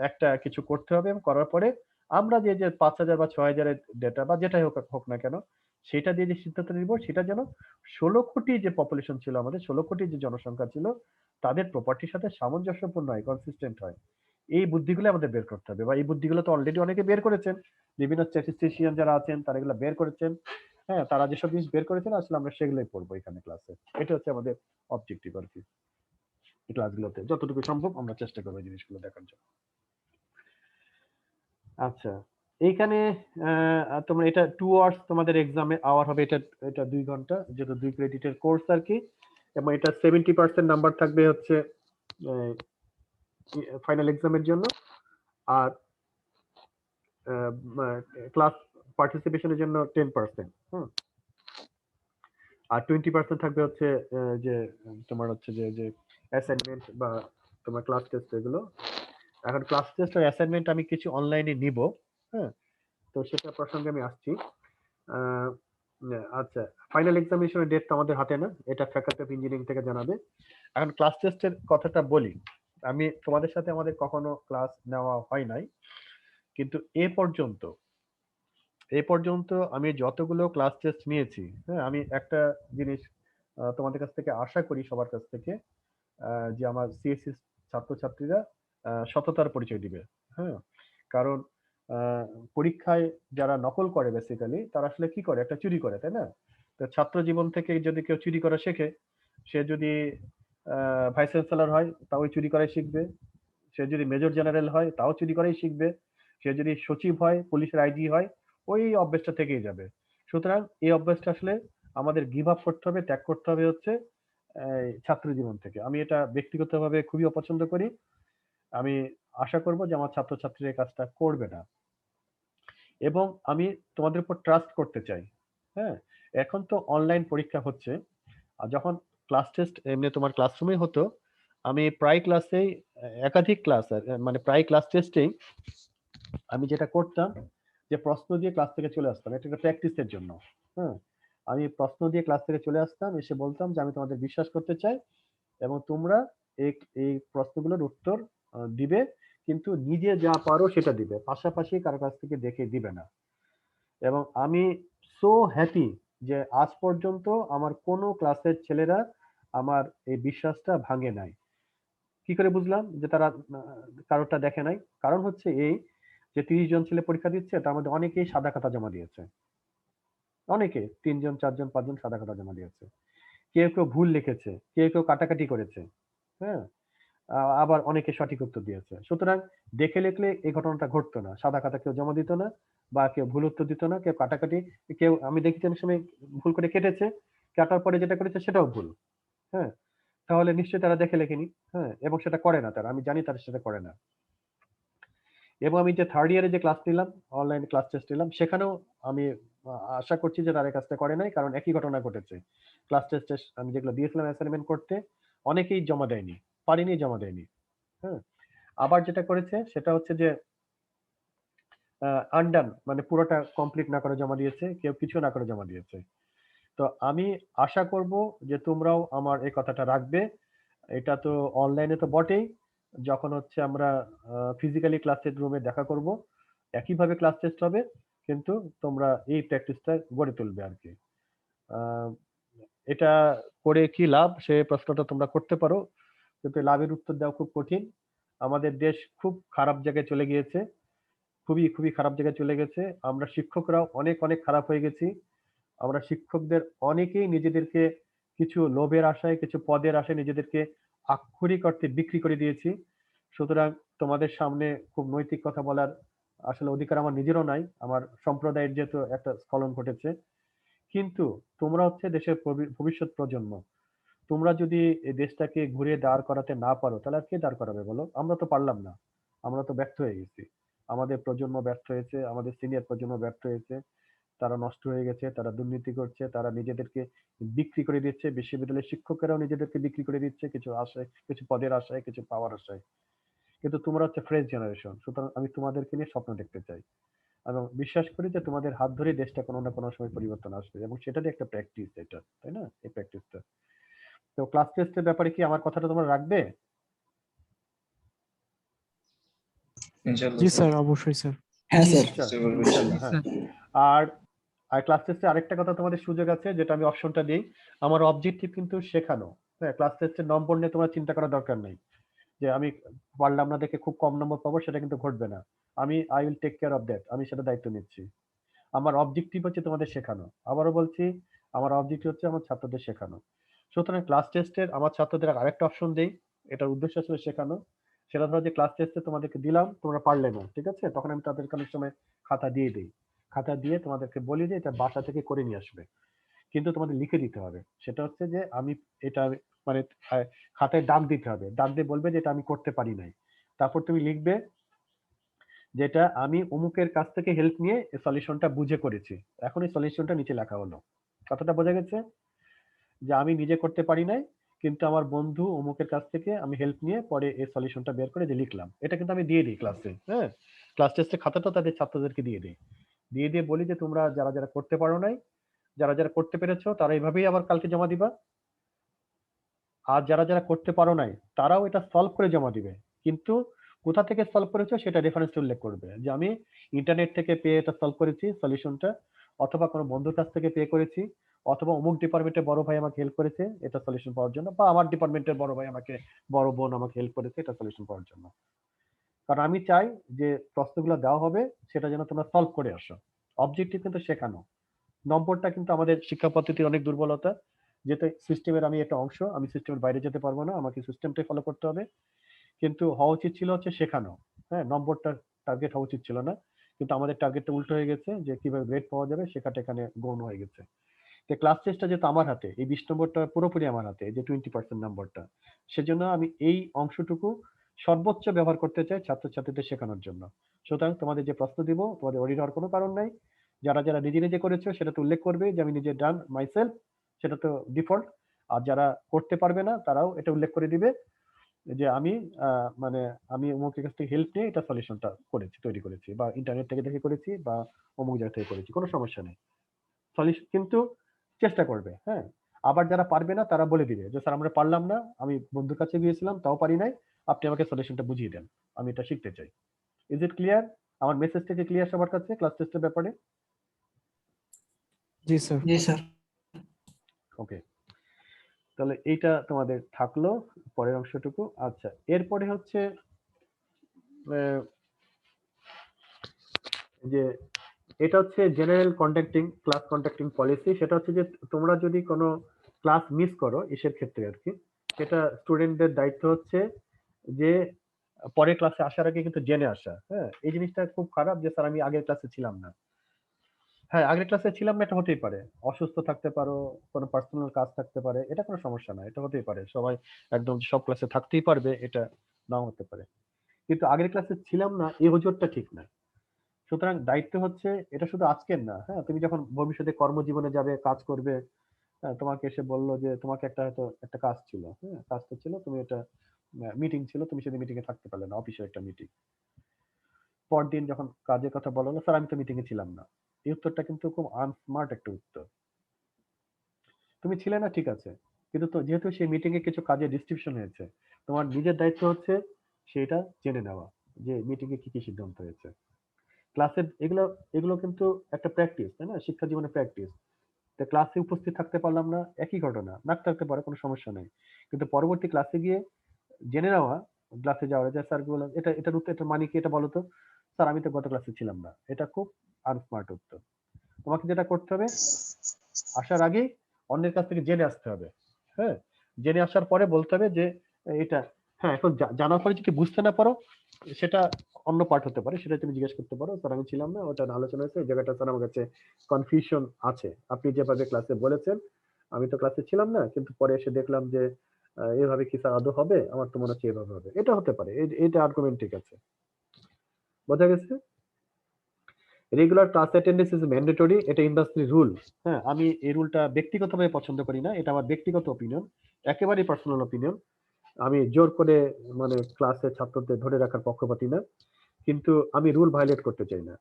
একটা কিছু করতে হবে এবং করার পরে আমরা যে 5,000 বা 6,000 এর ডেটা বা যেটাই হোক হোক না কেন সেটা দিয়ে যে সিদ্ধান্ত নিব সেটা যেন 16 কোটি যে পপুলেশন ছিল আমাদের 16 কোটি যে জনসংখ্যা ছিল তাদের প্রপার্টির সাথে সামঞ্জস্যপূর্ণ হয়, কনসিস্টেন্ট হয়। এই বুদ্ধিগুলো আমাদের বের করতে হবে বা এই বুদ্ধিগুলো তো অলরেডি অনেকে বের করেছেন। বিভিন্ন স্ট্যাটিস্টিশিয়ান যারা আছেন তারা এগুলো বের করেছেন। হ্যাঁ, তারা যেসব জিনিস বের করেছেন আসলে আমরা সেগুলোই পড়বো এখানে ক্লাসে। এটা হচ্ছে আমাদের অবজেক্টিভ আরকি। এই ক্লাসগুলোতে যতটুকু সম্ভব আমরা চেষ্টা করবো এই জিনিসগুলো দেখার জন্য। আচ্ছা, এইখানে তোমরা এটা 2 আওয়ার্স তোমাদের এক্সামে আওয়ার হবে, এটা এটা 2 ঘন্টা যেটা 2 ক্রেডিটের কোর্স আরকি। এবং এটা 70% নাম্বার থাকবে হচ্ছে ফাইনাল এক্সামের জন্য। আর ক্লাস পার্টিসিপেশনের জন্য 10%। হুম। আর 20% থাকবে হচ্ছে যে তোমার হচ্ছে যে অ্যাসাইনমেন্ট বা তোমার ক্লাস টেস্ট এগুলো। এখন ক্লাস টেস্ট আর অ্যাসাইনমেন্ট আমি কিছু অনলাইনে নিব। হ্যাঁ, তো সেটা প্রসঙ্গে আমি আসছি। আহ, আচ্ছা, ফাইনাল এক্সামিনেশনের ডেট তো আমাদের হাতে না, এটা ফ্যাকাল্টি অফ ইঞ্জিনিয়ারিং থেকে জানাবে। এখন ক্লাস টেস্টের কথাটা বলি, আমি তোমাদের সাথে আমাদের কখনো ক্লাস নেওয়া হয় নাই, কিন্তু এ পর্যন্ত আমি যতগুলো ক্লাস টেস্ট নিয়েছি, হ্যাঁ, আমি একটা জিনিস তোমাদের কাছ থেকে আশা করি, সবার কাছ থেকে, যে আমার সিএসসি ছাত্রছাত্রীরা সততার পরিচয় দিবে। হ্যাঁ, কারণ আহ, পরীক্ষায় যারা নকল করে বেসিক্যালি তারা আসলে কি করে, একটা চুরি করে, তাই না? তো ছাত্র জীবন থেকে যদি কেউ চুরি করা শেখে, সে যদি ভাইস চ্যান্সেলর হয় তাও ওই চুরি করাই শিখবে। সে যদি মেজর জেনারেল হয় তাও চুরি করাই শিখবে। সে যদি সচিব হয়, পুলিশের আইজি হয়, ওই অভ্যেসটা থেকেই যাবে। সুতরাং এই অভ্যেসটা আসলে আমাদের গিভ আপ করতে হবে, ত্যাগ করতে হবে হচ্ছে ছাত্র জীবন থেকে। আমি এটা ব্যক্তিগতভাবে খুবই অপছন্দ করি। আমি আশা করব যে আমার ছাত্রছাত্রীরা এই কাজটা করবে না এবং আমি তোমাদের উপর ট্রাস্ট করতে চাই। হ্যাঁ, এখন তো অনলাইন পরীক্ষা হচ্ছে, আর যখন ক্লাস টেস্ট এমনি তোমার ক্লাসরুমেই হতো, আমি প্রায় ক্লাসেই একাধিক ক্লাস মানে প্রায় ক্লাস টেস্টেই আমি যেটা করতাম যে প্রশ্ন দিয়ে ক্লাস থেকে চলে আসতাম, এটা একটা প্র্যাকটিসের জন্য। হ্যাঁ, আমি প্রশ্ন দিয়ে ক্লাস থেকে চলে আসতাম, এসে বলতাম যে আমি তোমাদের বিশ্বাস করতে চাই এবং তোমরা এই এই প্রশ্নগুলোর উত্তর দিবে, কিন্তু নিজে যা পারো সেটা দিবে, পাশাপাশি কারো কাছ থেকে দেখে দিবে না। এবং আমি সো হ্যাপি যে আজ পর্যন্ত আমার কোনো ক্লাসের ছেলেরা আমার এই বিশ্বাসটা ভাঙে নাই। কি করে বুঝলাম যে তারা কারোরটা দেখে নাই? কারণ হচ্ছে এই যে 30 জন ছেলে পরীক্ষা দিচ্ছে তার মধ্যে অনেকেই সাদা খাতা জমা দিয়েছে। অনেকে 3 জন 4 জন 5 জন সাদা খাতা জমা দিয়েছে। কেউ কেউ ভুল লিখেছে, কেউ কেউ কাটাকাটি করেছে। হ্যাঁ, আবার অনেকে সঠিক উত্তর দিয়েছে। সুতরাং দেখে লিখলে এই ঘটনাটা ঘটতো না, সাদা খাতা কেউ জমা দিত না বা কেউ ভুল উত্তর দিত না, কেউ কাটাকাটি, কেউ আমি দেখেছি অনেক সময় ভুল করে কেটেছে, কাটার পরে যেটা করেছে সেটাও ভুল। হ্যাঁ, তাহলে নিশ্চয়ই তারা দেখে লেখেনি। হ্যাঁ, এবং সেটা করে না তারা, আমি জানি তারা সেটা করে না। এবং আমি যে থার্ড ইয়ারে যে ক্লাস নিলাম, অনলাইন ক্লাস টেস্ট নিলাম, সেখানেও আমি আশা করছি যে তারা এই কাজটা করে নাই, কারণ একই ঘটনা ঘটেছে। ক্লাস টেস্ট আমি যেগুলো দিয়েছিলাম অ্যাসাইনমেন্ট করতে, অনেকেই জমা দেয়নি, পারিনি, জমা দেয়নি। হ্যাঁ, আবার যেটা করেছে সেটা হচ্ছে যে আনডান, মানে পুরোটা কমপ্লিট না করে জমা দিয়েছে, কেউ কিছু না করে জমা দিয়েছে। তো আমি আশা করব যে তোমরাও আমার এই কথাটা রাখবে। এটা তো অনলাইনে তো বটেই, যখন হচ্ছে আমরা ফিজিক্যালি ক্লাসের রুমে দেখা করব, একইভাবে ক্লাস টেস্ট হবে, কিন্তু তোমরা এই প্র্যাকটিসটা গড়ে তুলবে আর কি। আহ, এটা করে কি লাভ, সে প্রশ্নটা তোমরা করতে পারো, কিন্তু লাভের উত্তর দেওয়া খুব কঠিন। আমাদের দেশ খুব খারাপ জায়গায় চলে গিয়েছে, খুবই খুবই খারাপ জায়গায় চলে গেছে। আমরা শিক্ষকরাও অনেক অনেক খারাপ হয়ে গেছি। আমরা শিক্ষকদের অনেকেই নিজেদেরকে কিছু লোভের আশায়, কিছু পদের আশায় নিজেদেরকে আক্ষরিক অর্থে বিক্রি করে দিয়েছি। সুতরাং তোমাদের সামনে খুব নৈতিক কথা বলার আসলে অধিকার আমার নিজেরও নাই, আমার সম্প্রদায়ের যেহেতু একটা স্খলন ঘটেছে। কিন্তু তোমরা হচ্ছে দেশের ভবিষ্যৎ প্রজন্ম। তোমরা যদি এই দেশটাকে ঘুরিয়ে দাঁড় করাতে না পারো, তাহলে আর কে দাঁড় করাবে বলো? আমরা তো পারলাম না, আমরা তো ব্যর্থ হয়ে গেছি। আমাদের প্রজন্ম ব্যর্থ হয়েছে, আমাদের সিনিয়র প্রজন্ম ব্যর্থ হয়েছে, তারা নষ্ট হয়ে গেছে, তারা দুর্নীতি করছে, তারা নিজেদেরকে বিক্রি করে দিচ্ছে। বিশ্ববিদ্যালয়ের শিক্ষকেরাও নিজেদেরকে বিক্রি করে দিচ্ছে কিছু আশায়, কিছু পদের আশায়, কিছু পাওয়ার আশায়। কিন্তু তোমরা হচ্ছে ফ্রেশ জেনারেশন, সুতরাং আমি তোমাদেরকে নিয়ে স্বপ্ন দেখতে চাই এবং বিশ্বাস করি যে তোমাদের হাত ধরে দেশটা কোনো না কোনো সময় পরিবর্তন আসবে, এবং সেটারই একটা প্র্যাকটিস এটা, তাই না? এই প্র্যাকটিসটা। তো ক্লাস টেস্টের ব্যাপারে কি আমার কথাটা তোমরা রাখবে? ইনশাআল্লাহ জি স্যার। স্যার, অবশ্যই স্যার। হ্যাঁ স্যার। নিশ্চয়, চেষ্টা করবো ইনশাল্লাহ, ইনশাআল্লাহ। হ্যাঁ। আর আর ক্লাস টেস্টে আরেকটা কথা তোমাদের সুযোগ আছে, যেটা আমি অপশনটা দিই। আমার অবজেক্টিভ কিন্তু শেখানো। হ্যাঁ, ক্লাস টেস্টের নম্বর নিয়ে তোমার চিন্তা করার দরকার নেই যে আমি পারলাম না দেখে খুব কম নম্বর পাবো, সেটা কিন্তু ঘটবে না। I will take care of that, আমি সেটা দায়িত্ব নিচ্ছি। আমার অবজেক্টিভ হচ্ছে তোমাদের শেখানো। আবারও বলছি, আমার অবজেক্টিভ হচ্ছে আমার ছাত্রদের শেখানো। সুতরাং ক্লাস টেস্টের আমার ছাত্রদের আরেকটা অপশন দেই, এটার উদ্দেশ্য আসলে শেখানো। সেটা ধরো যে ক্লাস টেস্টে তোমাদেরকে দিলাম, তোমরা পারলে না, ঠিক আছে, তখন আমি তাদেরকে অনেক সময় খাতা দিয়ে দিই। খাতা দিয়ে তোমাদেরকে বলি যে এটা বাসা থেকে করে নিয়ে আসবে, কিন্তু তোমাদের লিখে দিতে হবে। সেটা হচ্ছে যে আমি এটা মানে খাতায় দাগ দিতে হবে, দাগ দিয়ে বলবে যে এটা আমি করতে পারি নাই। তারপর তুমি লিখবে যেটা আমি অমুকের কাছ থেকে হেল্প নিয়ে এই সলিউশনটা বুঝে করেছি। এখন এই সলিউশনটা নিচে লেখা হলো। কথাটা বোঝা গেছে? যে আমি নিজে করতে পারি নাই, কিন্তু আমার বন্ধু অমুকের কাছ থেকে আমি হেল্প নিয়ে পরে এই সলিউশনটা বের করে যে লিখলাম। এটা কিন্তু আমি দিয়ে দিই ক্লাসে। হ্যাঁ, ক্লাস টেস্টে খাতাটা তাদের ছাত্রদেরকে দিয়ে দিই। দিয়ে দিয়ে বলি যে তোমরা যারা যারা করতে পারো নাই, যারা যারা করতে পেরেছো তারা এইভাবেই আবার কালকে জমা দিবা। আর যারা যারা করতে পারো নাই তারাও এটা সলভ করে জমা দিবে, কিন্তু কোথা থেকে সলভ করেছো সেটা রেফারেন্স উল্লেখ করবে, যে আমি ইন্টারনেট থেকে পেয়ে এটা সলভ করেছি সলিউশনটা, অথবা কোনো বন্ধুর কাছ থেকে পে করেছি, অথবা অমুক ডিপার্টমেন্টের বড় ভাই আমাকে হেল্প করেছে এটা সলিউশন পাওয়ার জন্য, বা আমার ডিপার্টমেন্টের বড় ভাই আমাকে, বড় বোন আমাকে হেল্প করেছে এটা সলিউশন পাওয়ার জন্য। কারণ আমি চাই যে প্রশ্নগুলো দেওয়া হবে সেটা যেন তোমরা সলভ করে আসো। অবজেক্টিভ কিন্তু শেখানো। নম্বরটা কিন্তু আমাদের শিক্ষা পদ্ধতির অনেক দুর্বলতা, যেটা সিস্টেমের আমি একটা অংশ, আমি সিস্টেমের বাইরে যেতে পারবো না, আমাকে সিস্টেমটাই ফলো করতে হবে। কিন্তু হওয়া উচিত ছিল হচ্ছে শেখানো। হ্যাঁ, নম্বরটা টার্গেট হওয়া উচিত ছিল না, কিন্তু আমাদের টার্গেটটা উল্টো হয়ে গেছে, যে কিভাবে গ্রেড পাওয়া যাবে শেখাটা এখানে গৌণ হয়ে গেছে। তো ক্লাস টেস্টটা যেহেতু আমার হাতে, এই 20 নম্বরটা পুরোপুরি আমার হাতে, এই যে 20% নাম্বারটা, সেজন্য আমি এই অংশটুকু সর্বোচ্চ ব্যবহার করতে চাই ছাত্রছাত্রীদের শেখানোর জন্য। সুতরাং তোমাদের যে প্রশ্ন দিব, তোমাদের অডিট হওয়ার কোনো কারণ নাই। যারা যারা নিজে নিজে করেছো সেটা তো উল্লেখ করবে যে আমি নিজে ডান মাইসেলফ, সেটা তো ডিফল্ট। আর যারা করতে পারবে না তারাও এটা উল্লেখ করে দিবে যে আমি মানে আমি অমুকের কাছ থেকে হেল্প নিয়ে এটা সলিউশনটা করেছি, তৈরি করেছি, বা ইন্টারনেট থেকে দেখে করেছি, বা অমুক জায়গা থেকে করেছি, কোনো সমস্যা নেই। সলিউশন কিন্তু চেষ্টা করবে। হ্যাঁ, আবার যারা পারবে না তারা বলে দিবে যে স্যার আমরা পারলাম না, আমি বন্ধুর কাছে গিয়েছিলাম তাও পারি নাই, আপনি আমাকে সলিউশনটা বুঝিয়ে দেন, আমি এটা শিখতে চাই। Is it clear? আমার মেসেজটা কি ক্লিয়ার সবার কাছে ক্লাস টেস্টের ব্যাপারে? জি স্যার। জি স্যার। ওকে, তাহলে এইটা তোমাদের থাকলো পরের অংশটুকু। আচ্ছা, এরপরে হচ্ছে যে এটা হচ্ছে general conducting class conducting policy. সেটা হচ্ছে যে তোমরা যদি কোনো ক্লাস মিস করো ইসের ক্ষেত্রে আর কি, সেটা স্টুডেন্টদের দায়িত্ব হচ্ছে যে পরের ক্লাসে আসার আগে কিন্তু জেনে আসা। হ্যাঁ, এই জিনিসটা খুব খারাপ যে স্যার আমি আগের ক্লাসে ছিলাম না। হ্যাঁ, আগের ক্লাসে ছিলাম না, এটা হতেই পারে, অসুস্থ থাকতে পারো, কোনো পার্সোনাল কাজ থাকতে পারে, এটা কোনো সমস্যা না, এটা হতেই পারে। সবাই একদম সব ক্লাসে থাকতেই পারবে এটা নাও হতে পারে। কিন্তু আগের ক্লাসে ছিলাম না এই অজুহাতটা ঠিক না। সুতরাং দায়িত্ব হচ্ছে এটা শুধু আজকের না, হ্যাঁ? তুমি যখন ভবিষ্যতে কর্মজীবনে যাবে, কাজ করবে, তোমাকে এসে বলল যে তোমাকে হয়তো একটা কাজ ছিল, হ্যাঁ? কাজটা ছিল তুমি এটা মিটিং ছিল, তুমি সেদিন মিটিং এ থাকতে পারলে না, অফিসের একটা মিটিং। পরদিন যখন কাজের কথা বলা হলো, স্যার আমি তো মিটিং এ ছিলাম না। এই উত্তরটা কিন্তু খুব আনস্মার্ট একটা উত্তর। তুমি ছিলে না ঠিক আছে। কিন্তু তো যেহেতু সেই মিটিং এ কিছু কাজের ডিসক্রিপশন হয়েছে, তোমার নিজের দায়িত্ব হচ্ছে সেটা জেনে নেওয়া যে মিটিং এ কি, কি সিদ্ধান্ত হয়েছে। ক্লাসের এগুলো এগুলো কিন্তু একটা প্র্যাকটিস, তাই না? শিক্ষা জীবনে প্র্যাকটিস। তো ক্লাসে উপস্থিত থাকতে পারলাম না, একই ঘটনা। না থাকতে পারে, কোনো সমস্যা নেই। কিন্তু পরবর্তী ক্লাসে গিয়ে জেনে নেওয়া, ক্লাসে যাওয়া যে স্যার বললেন এটার উত্তর, এটার মানে কি এটা বলো তো? স্যার আমি তো গত ক্লাসে ছিলাম না। এটা খুব আনস্মার্ট উত্তর। তোমাকে যেটা করতে হবে, আসার আগেই অন্যের কাছ থেকে জেনে আসতে হবে। হ্যাঁ? জেনে আসার পরে বলতে হবে যে এটা, হ্যাঁ, এখন জানার পরে যদি বুঝতে না পারো সেটা অন্য পার্ট হতে পারে। সেটা তুমি জিজ্ঞেস করতে পারো, স্যার আমি ছিলাম না, ওটা আলোচনা হয়েছে, এই জায়গাটা স্যার আমার কাছে কনফিউশন আছে। আপনি যেভাবে ক্লাসে বলেছেন, আমি তো ক্লাসে ছিলাম না, কিন্তু পরে এসে দেখলাম যে এভাবে কি স্যার আদৌ হবে? আমার তো মনে হচ্ছে এভাবে হবে। এটা হতে পারে। এটা আর্গুমেন্ট ঠিক আছে। বোঝা গেছে? Regular class attendance is mandatory, এটা ইন্ডাস্ট্রি রুল। হ্যাঁ, আমি এই রুলটা ব্যক্তিগতভাবে পছন্দ করি না, এটা আমার ব্যক্তিগত অপিনিয়ন, একেবারেই পার্সোনাল অপিনিয়ন। আমি জোর করে মানে ক্লাসে ছাত্রদের ধরে রাখার পক্ষপাতী না, কিন্তু আমি রুল ভায়োলেট করতে চাই না।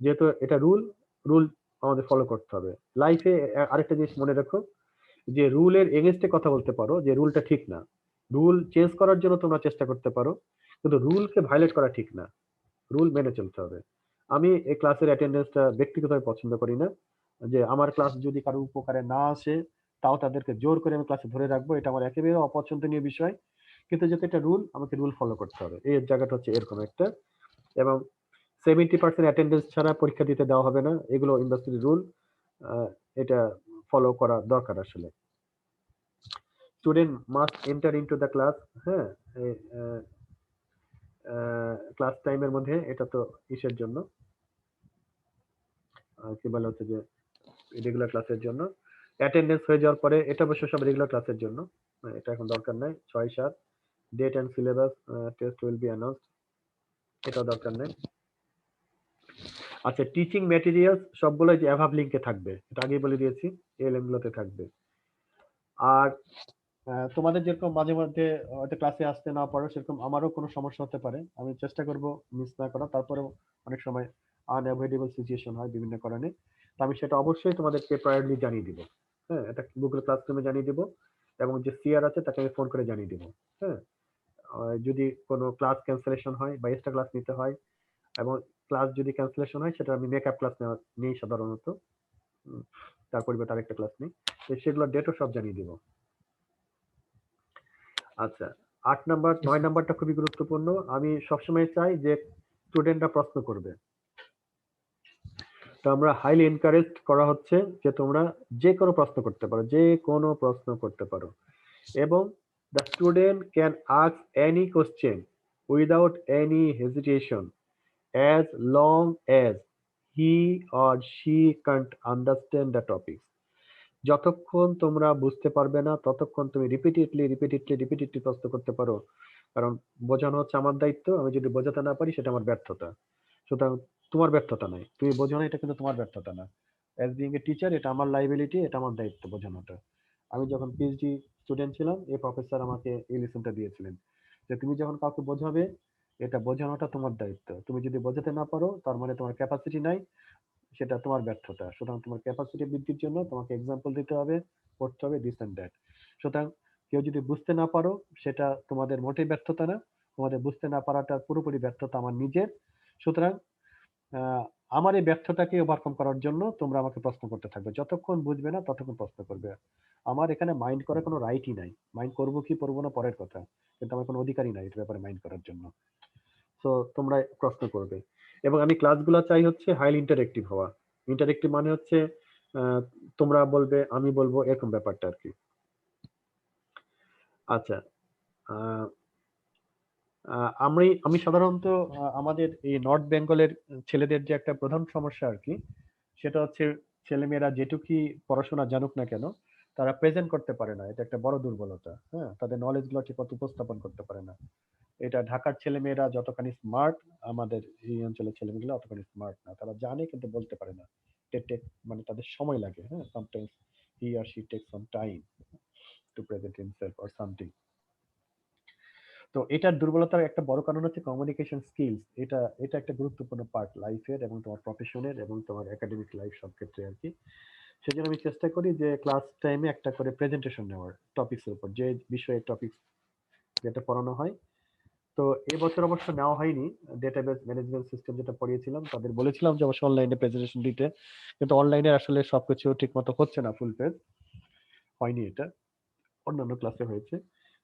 যেহেতু এটা রুল, রুল আমাদের ফলো করতে হবে। লাইফে আরেকটা জিনিস মনে রাখো, যে রুলের এগেনস্টে কথা বলতে পারো যে রুলটা ঠিক না, রুল চেঞ্জ করার জন্য তোমরা চেষ্টা করতে পারো, কিন্তু রুলকে ভায়োলেট করা ঠিক না। রুল মেনে চলতে হবে। আমি এই ক্লাসের অ্যাটেন্ডেন্সটা ব্যক্তিগতভাবে পছন্দ করি না, যে আমার ক্লাস যদি কারো উপকারে না আসে তাও তাদেরকে জোর করে আমি ক্লাসে ধরে রাখবো, এটা আমার একেবারে অপছন্দনীয় বিষয়। কিন্তু যেহেতু এটা রুল, আমাকে রুল ফলো করতে হবে। এই জায়গাটা হচ্ছে এরকম একটা। এবং 70% অ্যাটেন্ডেন্স ছাড়া পরীক্ষা দিতে দেওয়া হবে না, এগুলো ইন্ডাস্ট্রি রুল। এটা ফলো করা দরকার আসলে। Student must enter into the class. হ্যাঁ, ক্লাস টাইমের মধ্যে, এটা তো কিসের জন্য, কি বলা হচ্ছে যে রেগুলার ক্লাসের জন্য। অ্যাটেন্ডেন্স হয়ে যাওয়ার পরে, এটা অবশ্য সব রেগুলার ক্লাসের জন্য, এটা এখন দরকার নাই। 6-7 date and syllabus test will be announced, এটা দরকার নেই। আচ্ছা, টিচিং ম্যাটেরিয়ালস সবগুলো যে অ্যাভাব লিংকে থাকবে, এটা আগেই বলে দিয়েছি, এলএম গুলোতে থাকবে। আর তোমাদের যেরকম মাঝে মধ্যে হয়তো ক্লাসে আসতে না পারো, সেরকম আমারও কোনো সমস্যা হতে পারে। আমি চেষ্টা করব মিস না করা, তারপরেও অনেক সময় আনঅ্যাভয়েডেবল সিচুয়েশন হয় বিভিন্ন কারণে। তো আমি সেটা অবশ্যই তোমাদেরকে প্রায়োরলি জানিয়ে দিব। হ্যাঁ, এটা গুগল ক্লাসরুমে জানিয়ে দিব, এবং যে সিআর আছে তাকে আমি ফোন করে জানিয়ে দিব। হ্যাঁ, যদি কোনো ক্লাস ক্যান্সেলেশন হয় বা এক্সট্রা ক্লাস নিতে হয়, এবং ক্লাস যদি ক্যান্সেলেশন হয় সেটা আমি মেকআপ ক্লাস নেই সাধারণত, তার পরিবর্তে আরেকটা ক্লাস নেই, তো সেগুলোর ডেটও সব জানিয়ে দিব। আচ্ছা, 8 নাম্বার 9 নাম্বারটা খুবই গুরুত্বপূর্ণ। আমি সবসময় চাই যে স্টুডেন্টরা প্রশ্ন করবে। তো আমরা হাইলি এনকারেজ করা হচ্ছে যে তোমরা যে কোনো প্রশ্ন করতে পারো, যে কোনো প্রশ্ন করতে পারো, এবং the student can ask any question without any hesitation as long as he or she can't understand the topic. যতক্ষণ তোমরা বুঝতে পারবে না ততক্ষণ তুমি রিপিটেডলি প্রশ্ন করতে পারো, কারণ বোঝানো হচ্ছে আমার দায়িত্ব। আমি যদি বোঝাতে না পারি সেটা আমার ব্যর্থতা। সুতরাং তোমার ব্যর্থতা নয়, তুমি বোঝো না, এটা কিন্তু তোমার ব্যর্থতা না। অ্যাজ বিং এ টিচার, এটা আমার লাইবিলিটি, এটা আমার দায়িত্ব বোঝানোটা। আমি যখন পিএইচডি স্টুডেন্ট ছিলাম, এই প্রফেসর আমাকে এই লেসনটা দিয়েছিলেন যে তুমি যখন কাউকে বোঝাবে, এটা বোঝানোটা তোমার দায়িত্ব। তুমি যদি বোঝাতে না পারো তার মানে তোমার ক্যাপাসিটি নাই, সেটা তোমার ব্যর্থতা। সুতরাং তোমার ক্যাপাসিটি বৃদ্ধির জন্য তোমাকে এক্সাম্পল দিতে হবে, পড়তে হবে, দিস এন্ড দ্যাট। সুতরাং কেউ যদি বুঝতে না পারো, সেটা তোমাদের মোটেই ব্যর্থতা না, তোমাদের বুঝতে না পারাটা পুরোপুরি ব্যর্থতা আমার নিজের। সুতরাং আমার এই ব্যর্থতাকে ওভারকাম করার জন্য তোমরা আমাকে প্রশ্ন করতে থাকবে, যতক্ষণ বুঝবে না ততক্ষণ প্রশ্ন করবে। আমার এখানে মাইন্ড করার কোনো রাইটই নাই। মাইন্ড করবো কি করবো না পরের কথা, কিন্তু আমার কোনো অধিকারই নাই এটার ব্যাপারে মাইন্ড করার জন্য। তো তোমরা প্রশ্ন করবে, এবং আমি ক্লাসগুলো চাই হচ্ছে হাইলি ইন্টারেক্টিভ হওয়া। ইন্টারেক্টিভ মানে হচ্ছে তোমরা বলবে, আমি বলবো, এরকম ব্যাপারটা আর কি। আচ্ছা, আমি সাধারণত আমাদের এই নর্থ বেঙ্গলের ছেলেদের যে একটা প্রধান সমস্যা আর কি, সেটা হচ্ছে ছেলেমেয়েরা যেটুকুই পড়াশোনা জানুক না কেন, তারা প্রেজেন্ট করতে পারে না, এটা একটা বড় দুর্বলতা। হ্যাঁ, তাদের নলেজ গুলো ঠিক মতো উপস্থাপন করতে পারে না। এটা ঢাকার ছেলেমেয়েরা যতখানি স্মার্ট, আমাদের এই অঞ্চলের ছেলেমেয়েগুলো অতখানি স্মার্ট না, তারা জানে কিন্তু বলতে পারে না। মানে তাদের সময় লাগে। হ্যাঁ, sometimes he or she take some time to present himself or something. তো এটার দুর্বলতার একটা বড় কারণ হচ্ছে কমিউনিকেশন স্কিলস। এটা এটা একটা গুরুত্বপূর্ণ পার্ট লাইফের এবং তোমার প্রফেশনের এবং তোমার একাডেমিক লাইফ সব ক্ষেত্রে আর কি। সেজন্য আমি চেষ্টা করি যে ক্লাস টাইমে একটা করে প্রেজেন্টেশন নেওয়ার টপিকসের উপর, যে বিষয়ে টপিকস যেটা পড়ানো হয়। তো এবছর অবশ্য নেওয়া হয়নি, ডেটাবেস ম্যানেজমেন্ট সিস্টেম যেটা পড়িয়েছিলাম তাদের বলেছিলাম যে অবশ্য অনলাইনে প্রেজেন্টেশন দিতে, কিন্তু অনলাইনে আসলে সবকিছু ঠিক মতো হচ্ছে না, ফুল পেজ হয়নি, এটা অন্যান্য ক্লাসে হয়েছে।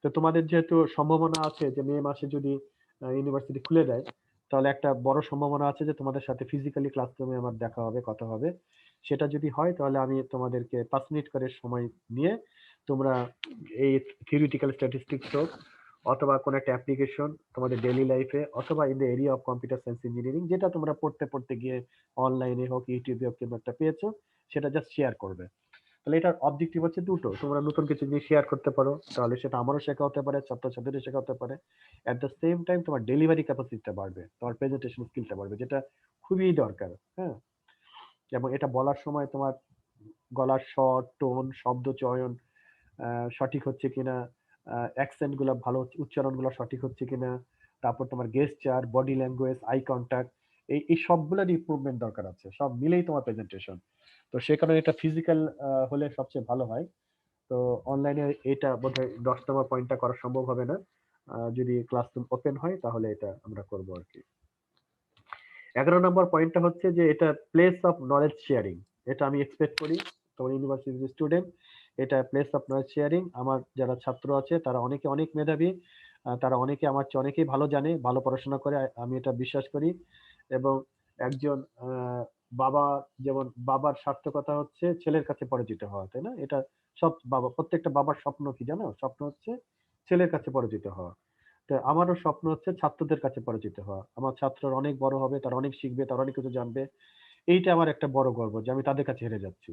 তো তোমাদের যেহেতু সম্ভাবনা আছে যে মে মাসে যদি ইউনিভার্সিটি খুলে দেয়, তাহলে একটা বড় সম্ভাবনা আছে যে তোমাদের সাথে ফিজিক্যালি ক্লাসরুমে আমার দেখা হবে, কথা হবে। সেটা যদি হয় তাহলে আমি তোমাদেরকে 5 মিনিট করে সময় নিয়ে তোমরা এই থিওরিটিক্যাল স্ট্যাটিস্টিক্স হোক অথবা কোনো একটা অ্যাপ্লিকেশন তোমাদের ডেইলি লাইফে অথবা in the area of computer science engineering, যেটা তোমরা পড়তে পড়তে গিয়ে অনলাইনে হোক ইউটিউবে হোক কিংবা একটা পেয়েছো, সেটা জাস্ট শেয়ার করবে। তাহলে এটার অবজেক্টিভ হচ্ছে দুটো, তোমরা নতুন কিছু জিনিস শেয়ার করতে পারো, তাহলে সেটা আমারও শেখা হতে পারে, ছাত্রছাত্রীদের শেখা হতে পারে। এট দ্য সেম টাইম তোমার ডেলিভারি ক্যাপাসিটিটা বাড়বে, তোমার প্রেজেন্টেশন স্কিলটা বাড়বে, যেটা খুবই দরকার। হ্যাঁ, এবং এটা বলার সময় তোমার গলার স্বর, টোন, শব্দ চয়ন সঠিক হচ্ছে কিনা, অ্যাকসেন্ট গুলো ভালো, উচ্চারণ গুলো সঠিক হচ্ছে কিনা, তারপর তোমার গেস্টার, বডি ল্যাঙ্গুয়েজ, আই কন্ট্যাক্ট, এই সবগুলোর ইমপ্রুভমেন্ট দরকার আছে, সব মিলেই তোমার প্রেজেন্টেশন। তো সে কারণে এটা ফিজিক্যাল হলে সবচেয়ে ভালো হয়। তো অনলাইনে এটা বোধহয় 10 নম্বর পয়েন্টটা করা সম্ভব হবে না। যদি ক্লাসরুম ওপেন হয় তাহলে এটা আমরা করব আর কি। 11 নম্বর পয়েন্টটা হচ্ছে যে এটা প্লেস অফ নলেজ শেয়ারিং। এটা আমি এক্সপেক্ট করি তোমার ইউনিভার্সিটির স্টুডেন্ট, এটা প্লেস অফ নলেজ শেয়ারিং। আমার যারা ছাত্র আছে তারা অনেকে অনেক মেধাবী, তারা অনেকে আমার চেয়ে অনেকেই ভালো জানে, ভালো পড়াশোনা করে, আমি এটা বিশ্বাস করি। এবং একজন বাবা, যেমন বাবার সার্থকতা হচ্ছে ছেলের কাছে পরিচিত হওয়া, তাই না? এটা সব বাবা, প্রত্যেকটা বাবার স্বপ্ন কি জানো? স্বপ্ন হচ্ছে ছেলের কাছে পরিচিত হওয়া। তো আমারও স্বপ্ন হচ্ছে ছাত্রদের কাছে পরিচিত হওয়া, আমার ছাত্ররা অনেক বড় হবে, তারা অনেক শিখবে, তারা অনেক কিছু জানবে। এইটা আমার একটা বড় গর্ব যে আমি তাদের কাছে হেরে যাচ্ছি।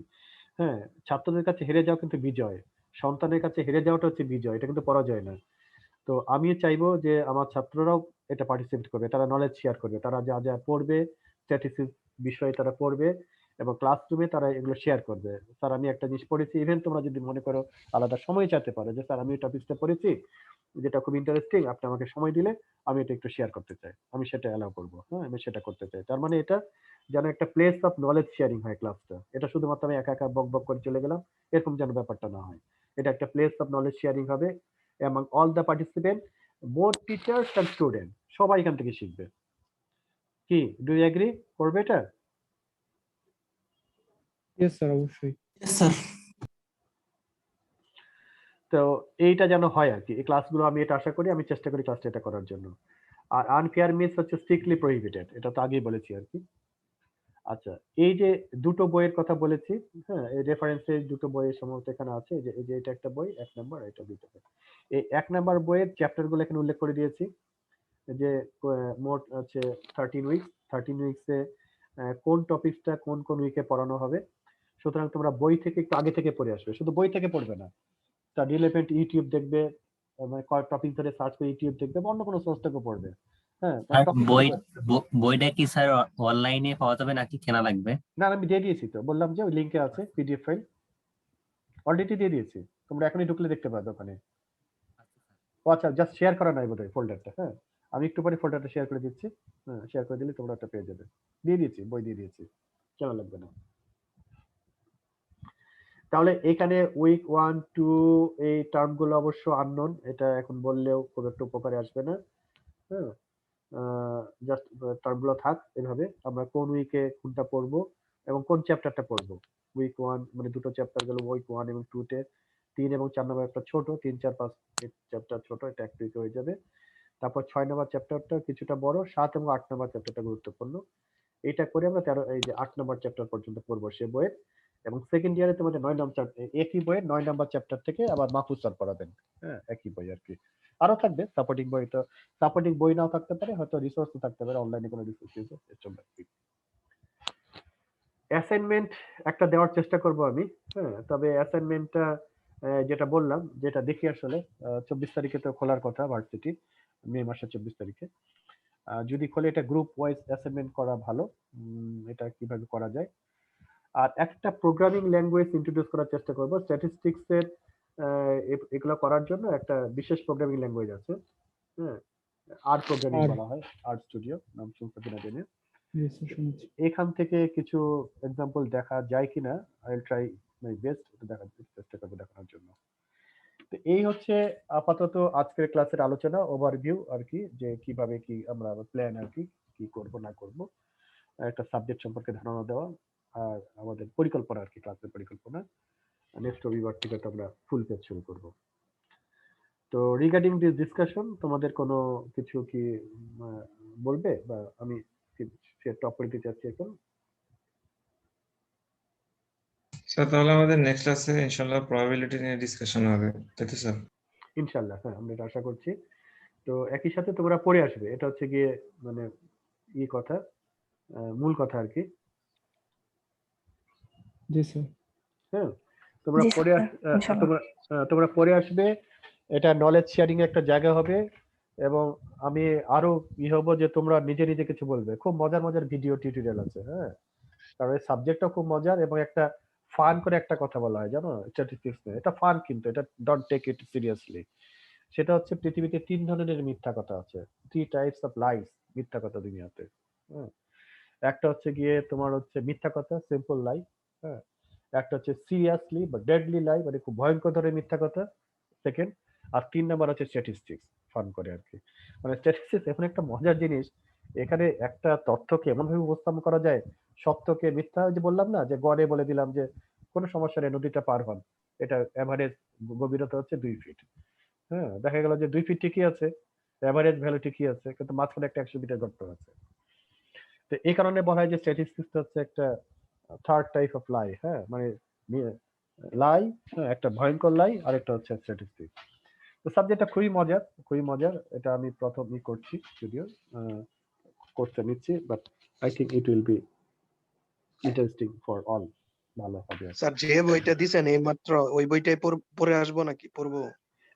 হ্যাঁ, ছাত্রদের কাছে হেরে যাওয়া কিন্তু বিজয়, সন্তানের কাছে হেরে যাওয়াটা হচ্ছে বিজয়, এটা কিন্তু পরাজয় না। তো আমি চাইবো যে আমার ছাত্ররাও এটা পার্টিসিপেট করবে, তারা নলেজ শেয়ার করবে, তারা যা যা পড়বে, স্ট্যাটিস্টিক্স বিষয়ে তারা পড়বে এবং ক্লাসরুমে তারা এগুলো শেয়ার করবে। স্যার আমি একটা জিনিস পড়েছি, ইভেন তোমরা যদি মনে করো আলাদা সময় চাইতে পারো যে স্যার আমি এই টপিকটা পড়েছি, যেটা খুব ইন্টারেস্টিং, আপনি আমাকে সময় দিলে আমি এটা একটু শেয়ার করতে চাই, আমি সেটা অ্যালাউ করবো। হ্যাঁ, আমি সেটা করতে চাই। তার মানে এটা যেন একটা প্লেস অফ নলেজ শেয়ারিং হয় ক্লাসটা, এটা শুধুমাত্র আমি একা একা বক বক করে চলে গেলাম এরকম যেন ব্যাপারটা না হয়। এটা একটা প্লেস অফ নলেজ শেয়ারিং হবে among all the participants, both teachers and students, সবাই এখান থেকে শিখবে। কি, ডু ইউ এগ্রি? করবে এটা? ইয়েস স্যার, অবশ্যই। Yes, sir. তো এইটা যেন হয় আর কি, এই ক্লাসগুলো আমি এটা আশা করি, আমি চেষ্টা করি ক্লাসটা এটা করার জন্য। আর আনফেয়ার মিস হচ্ছে স্ট্রিক্টলি প্রহিবিটেড, এটা তো আগেই বলেছি আর কি। আচ্ছা, এই যে দুটো বইয়ের কথা বলেছি, হ্যাঁ, এই রেফারেন্সে দুটো বইয়ের সম্ভবত এখানে আছে, এই যে এটা একটা বই 1 নম্বর, এটা 2টা বই। এই 1 নম্বর বইয়ের চ্যাপ্টার গুলো এখানে উল্লেখ করে দিয়েছি যে মোট আছে 13 উইকস, 13 উইকসে কোন টপিকসটা কোন কোন উইকে পড়ানো হবে। সুতরাং তোমরা বই থেকে একটু আগে থেকে পড়ে আসবে, শুধু বই থেকে পড়বে না, তার রিলেভেন্ট ইউটিউব দেখবে, মানে কয়েক টপিক ধরে সার্চ করে ইউটিউব দেখবে বা অন্য কোনো সোর্স থেকে পড়বে। হ্যাঁ, আর topic বই থেকে- বইটা কি স্যার অনলাইনে পাওয়া যাবে নাকি কেনা লাগবে? না আমি দিয়ে দিয়েছি তো, বললাম যে ওই লিঙ্কে আছে পিডিএফ ফাইল, অলরেডি দিয়ে দিয়েছি, তোমরা এখনই ঢুকলে দেখতে পাবে ওখানে। ও আচ্ছা, জাস্ট শেয়ার করা নাই বোধহয় ফোল্ডারটা। হ্যাঁ, আমি একটু পরে ফোল্ডারটা শেয়ার করে দিচ্ছি। হ্যাঁ, শেয়ার করে দিলে তোমরা একটা পেয়ে যাবে। দিয়ে দিয়েছি, বই দিয়ে দিয়েছি, কেন লাগবে না। তাহলে এখানে উইক 1, 2 এই টার্মগুলো অবশ্য আননোন, এটা এখন বললেও খুব একটা উপকারে আসবে না। হ্যাঁ, জাস্ট টার্মগুলো থাক এভাবে, আমরা কোন উইকে কোনটা পড়বো এবং কোন চ্যাপ্টারটা পড়বো। উইক 1 মানে দুটো চ্যাপ্টার গেল, উইক 1 এবং 2 তে 3 এবং 4 নম্বর একটা ছোট, 3, 4, 5 চ্যাপ্টার ছোট, এটা এক উইকে হয়ে যাবে। তারপর 6 নম্বর চ্যাপ্টারটা কিছুটা বড়, 7 এবং 8 নম্বর চ্যাপ্টারটা গুরুত্বপূর্ণ। এটা করে আমরা 13 এই যে 8 নম্বর চ্যাপ্টার পর্যন্ত পড়বো সে বইয়ের। এবং সেকেন্ড ইয়ারে তোমাদের 9 নম্বর একই বইয়ের 9 নম্বর চ্যাপ্টার থেকে আবার মাহফুজ স্যার পড়াবেন। হ্যাঁ, একই বই আর কি। আরো থাকবে সাপোর্টিং বই, তো সাপোর্টিং বই নাও থাকতে পারে, হয়তো রিসোর্সও থাকতে পারে, অনলাইনে কোনো রিসোর্স ইউজ চলবে। অ্যাসাইনমেন্ট একটা দেওয়ার চেষ্টা করব আমি। হ্যাঁ, তবে অ্যাসাইনমেন্টটা যেটা বললাম, যেটা দেখি আসলে 24 তারিখে তো খোলার কথা ভার্সিটি, মে মাসের 24 তারিখে। যদি খোলে এটা গ্রুপ ওয়াইজ অ্যাসাইনমেন্ট করা ভালো। এটা কিভাবে করা যায়। আর একটা প্রোগ্রামিং ল্যাঙ্গুয়েজ ইন্ট্রোডিউস করার চেষ্টা করব। স্ট্যাটিস্টিক্স এর এগুলো করার জন্য একটা বিশেষ প্রোগ্রামিং ল্যাঙ্গুয়েজ আছে। হ্যাঁ, আর প্রোগ্রামিং R। বলা হয়, আর স্টুডিও নাম শুনতে কিনা জানি না। Yes, sir, শুনেছি। এখান থেকে কিছু এক্সাম্পল দেখা যায় কিনা, I will try my best এটা দেখার চেষ্টা করব দেখানোর জন্য। তো এই হচ্ছে আপাতত আজকের ক্লাসের আলোচনা, ওভারভিউ আর কি, যে কিভাবে কি আমরা প্ল্যান আর কি করব না করব, একটা সাবজেক্ট সম্পর্কে ধারণা দেওয়া, আর আমাদের পরিকল্পনা আর কি, ক্লাসের পরিকল্পনা। নেক্সট রবিবার থেকে তো আমরা ফুল পেজ শুরু করব। তো রিগার্ডিং দিস ডিসকাশন তোমাদের কোনো কিছু কি বলবে, বা আমি টপ করে দিতে চাচ্ছি এখন? স্যার তাহলে আমাদের নেক্সট ক্লাসে ইনশাআল্লাহ প্রবাবিলিটি নিয়ে ডিসকাশন হবে, তাই তো স্যার? ইনশাল্লাহ, হ্যাঁ, আমরা এটা আশা করছি। তো একই সাথে তোমরা পড়ে আসবে, এটা হচ্ছে গিয়ে মানে কথা, মূল কথা আর কি। জি স্যার। হ্যাঁ, তোমরা জি পড়ে স্যার, ইনশাআল্লাহ। তোমরা পড়ে আসবে, এটা নলেজ শেয়ারিং একটা জায়গা হবে। এবং আমি আরো হবো যে তোমরা নিজে নিজে কিছু বলবে। খুব মজার মজার ভিডিও টিউটোরিয়াল আছে, হ্যাঁ, কারণ এই সাবজেক্টটা খুব মজার, এবং একটা ফান করে একটা কথা বলা হয়, জানো, স্ট্যাটিস্টিক্স নিয়ে। এটা ফান, কিন্তু এটা ডোন্ট টেক ইট সিরিয়াসলি। সেটা হচ্ছে পৃথিবীতে 3 ধরনের মিথ্যা কথা আছে, 3 টাইপস অফ লাইস, মিথ্যা কথা দুনিয়াতে। হ্যাঁ, একটা হচ্ছে গিয়ে তোমার হচ্ছে মিথ্যা কথা, সিম্পল লাই। হ্যাঁ, একটা হচ্ছে সিরিয়াসলি বা ডেডলি লাই, মানে খুব ভয়ঙ্কর ধরনের মিথ্যা কথা, সেকেন্ড। আর 3 নাম্বার হচ্ছে স্ট্যাটিস্টিক্স, ফান করে আর কি। মানে স্ট্যাটিস্টিক্স এখন একটা মজার জিনিস। এখানে একটা তথ্যকে এমন ভাবে উপস্থাপন করা যায়, সত্যকে মিথ্যা, ওই যে বললাম না, যে গড়ে বলে দিলাম যে কোনো সমস্যা নেই, নদীটা পার হন, এটা এভারেজ গভীরতা হচ্ছে 2 ফিট। হ্যাঁ, দেখা গেল যে 2 ফিট ঠিকই আছে, এভারেজ ভ্যালু ঠিকই আছে, কিন্তু মাঝখানে একটা 100 মিটার গর্ত আছে। তো এই কারণে বলা হয় যে স্ট্যাটিস্টিক্স হচ্ছে একটা থার্ড টাইপ অফ লাই। হ্যাঁ, মানে লাই, একটা ভয়ঙ্কর লাই, আর একটা হচ্ছে স্ট্যাটিস্টিক্স। তো সাবজেক্টটা খুবই মজার, খুবই মজার। এটা আমি প্রথমই করছি, যদিও কোর্সটা নিচ্ছি, but I think it will be interesting for all. ভালো হবে। স্যার যে বইটা দিছেন এই মাত্র ওই বইটাই পড়ে আসবো নাকি পড়বো?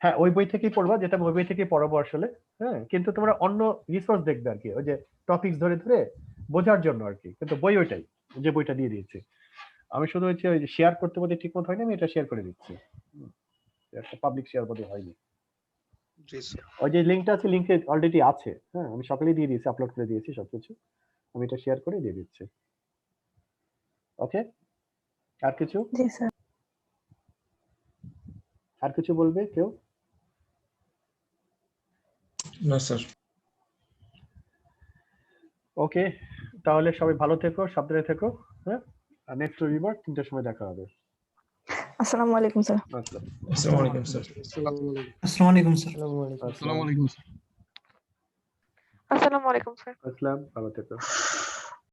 হ্যাঁ, ওই বই থেকেই পড়বা, যেটা ওই বই থেকেই পড়াবো আসলে। হ্যাঁ, কিন্তু তোমরা অন্য রিসোর্স দেখবে আর কি, ওই যে টপিকস ধরে ধরে বোঝার জন্য আর কি। কিন্তু বই ওইটাই, যে বইটা দিয়ে দিয়েছি আমি। শুধু হচ্ছে ওই যে শেয়ার করতে বলতে ঠিক মতো হয়নি, আমি এটা শেয়ার করে দিচ্ছি। একটা পাবলিক শেয়ার বোধহয় হয়নি। জি স্যার। ওই যে লিঙ্কটা আছে, লিঙ্কে অলরেডি আছে। হ্যাঁ, আমি সকালেই দিয়ে দিয়েছি, আপলোড করে দিয়েছি সবকিছু। আমি এটা শেয়ার করে দিয়ে দিচ্ছি। ওকে, আর কিছু? জি স্যার। আর কিছু বলবে কেউ? না স্যার। ওকে, তাহলে সবাই ভালো থেকো, সাবধানে থেকো। হ্যাঁ, আর নেক্সট রবিবার 3টার সময় দেখা হবে। আসসালামু আলাইকুম স্যার। আসসালাম। আসসালামু আলাইকুম স্যার। আসসালামু আলাইকুম। আসসালামু আলাইকুম স্যার। আসসালাম। আসসালামু আলাইকুম স্যার। আসসালাম, ভালো থেকো।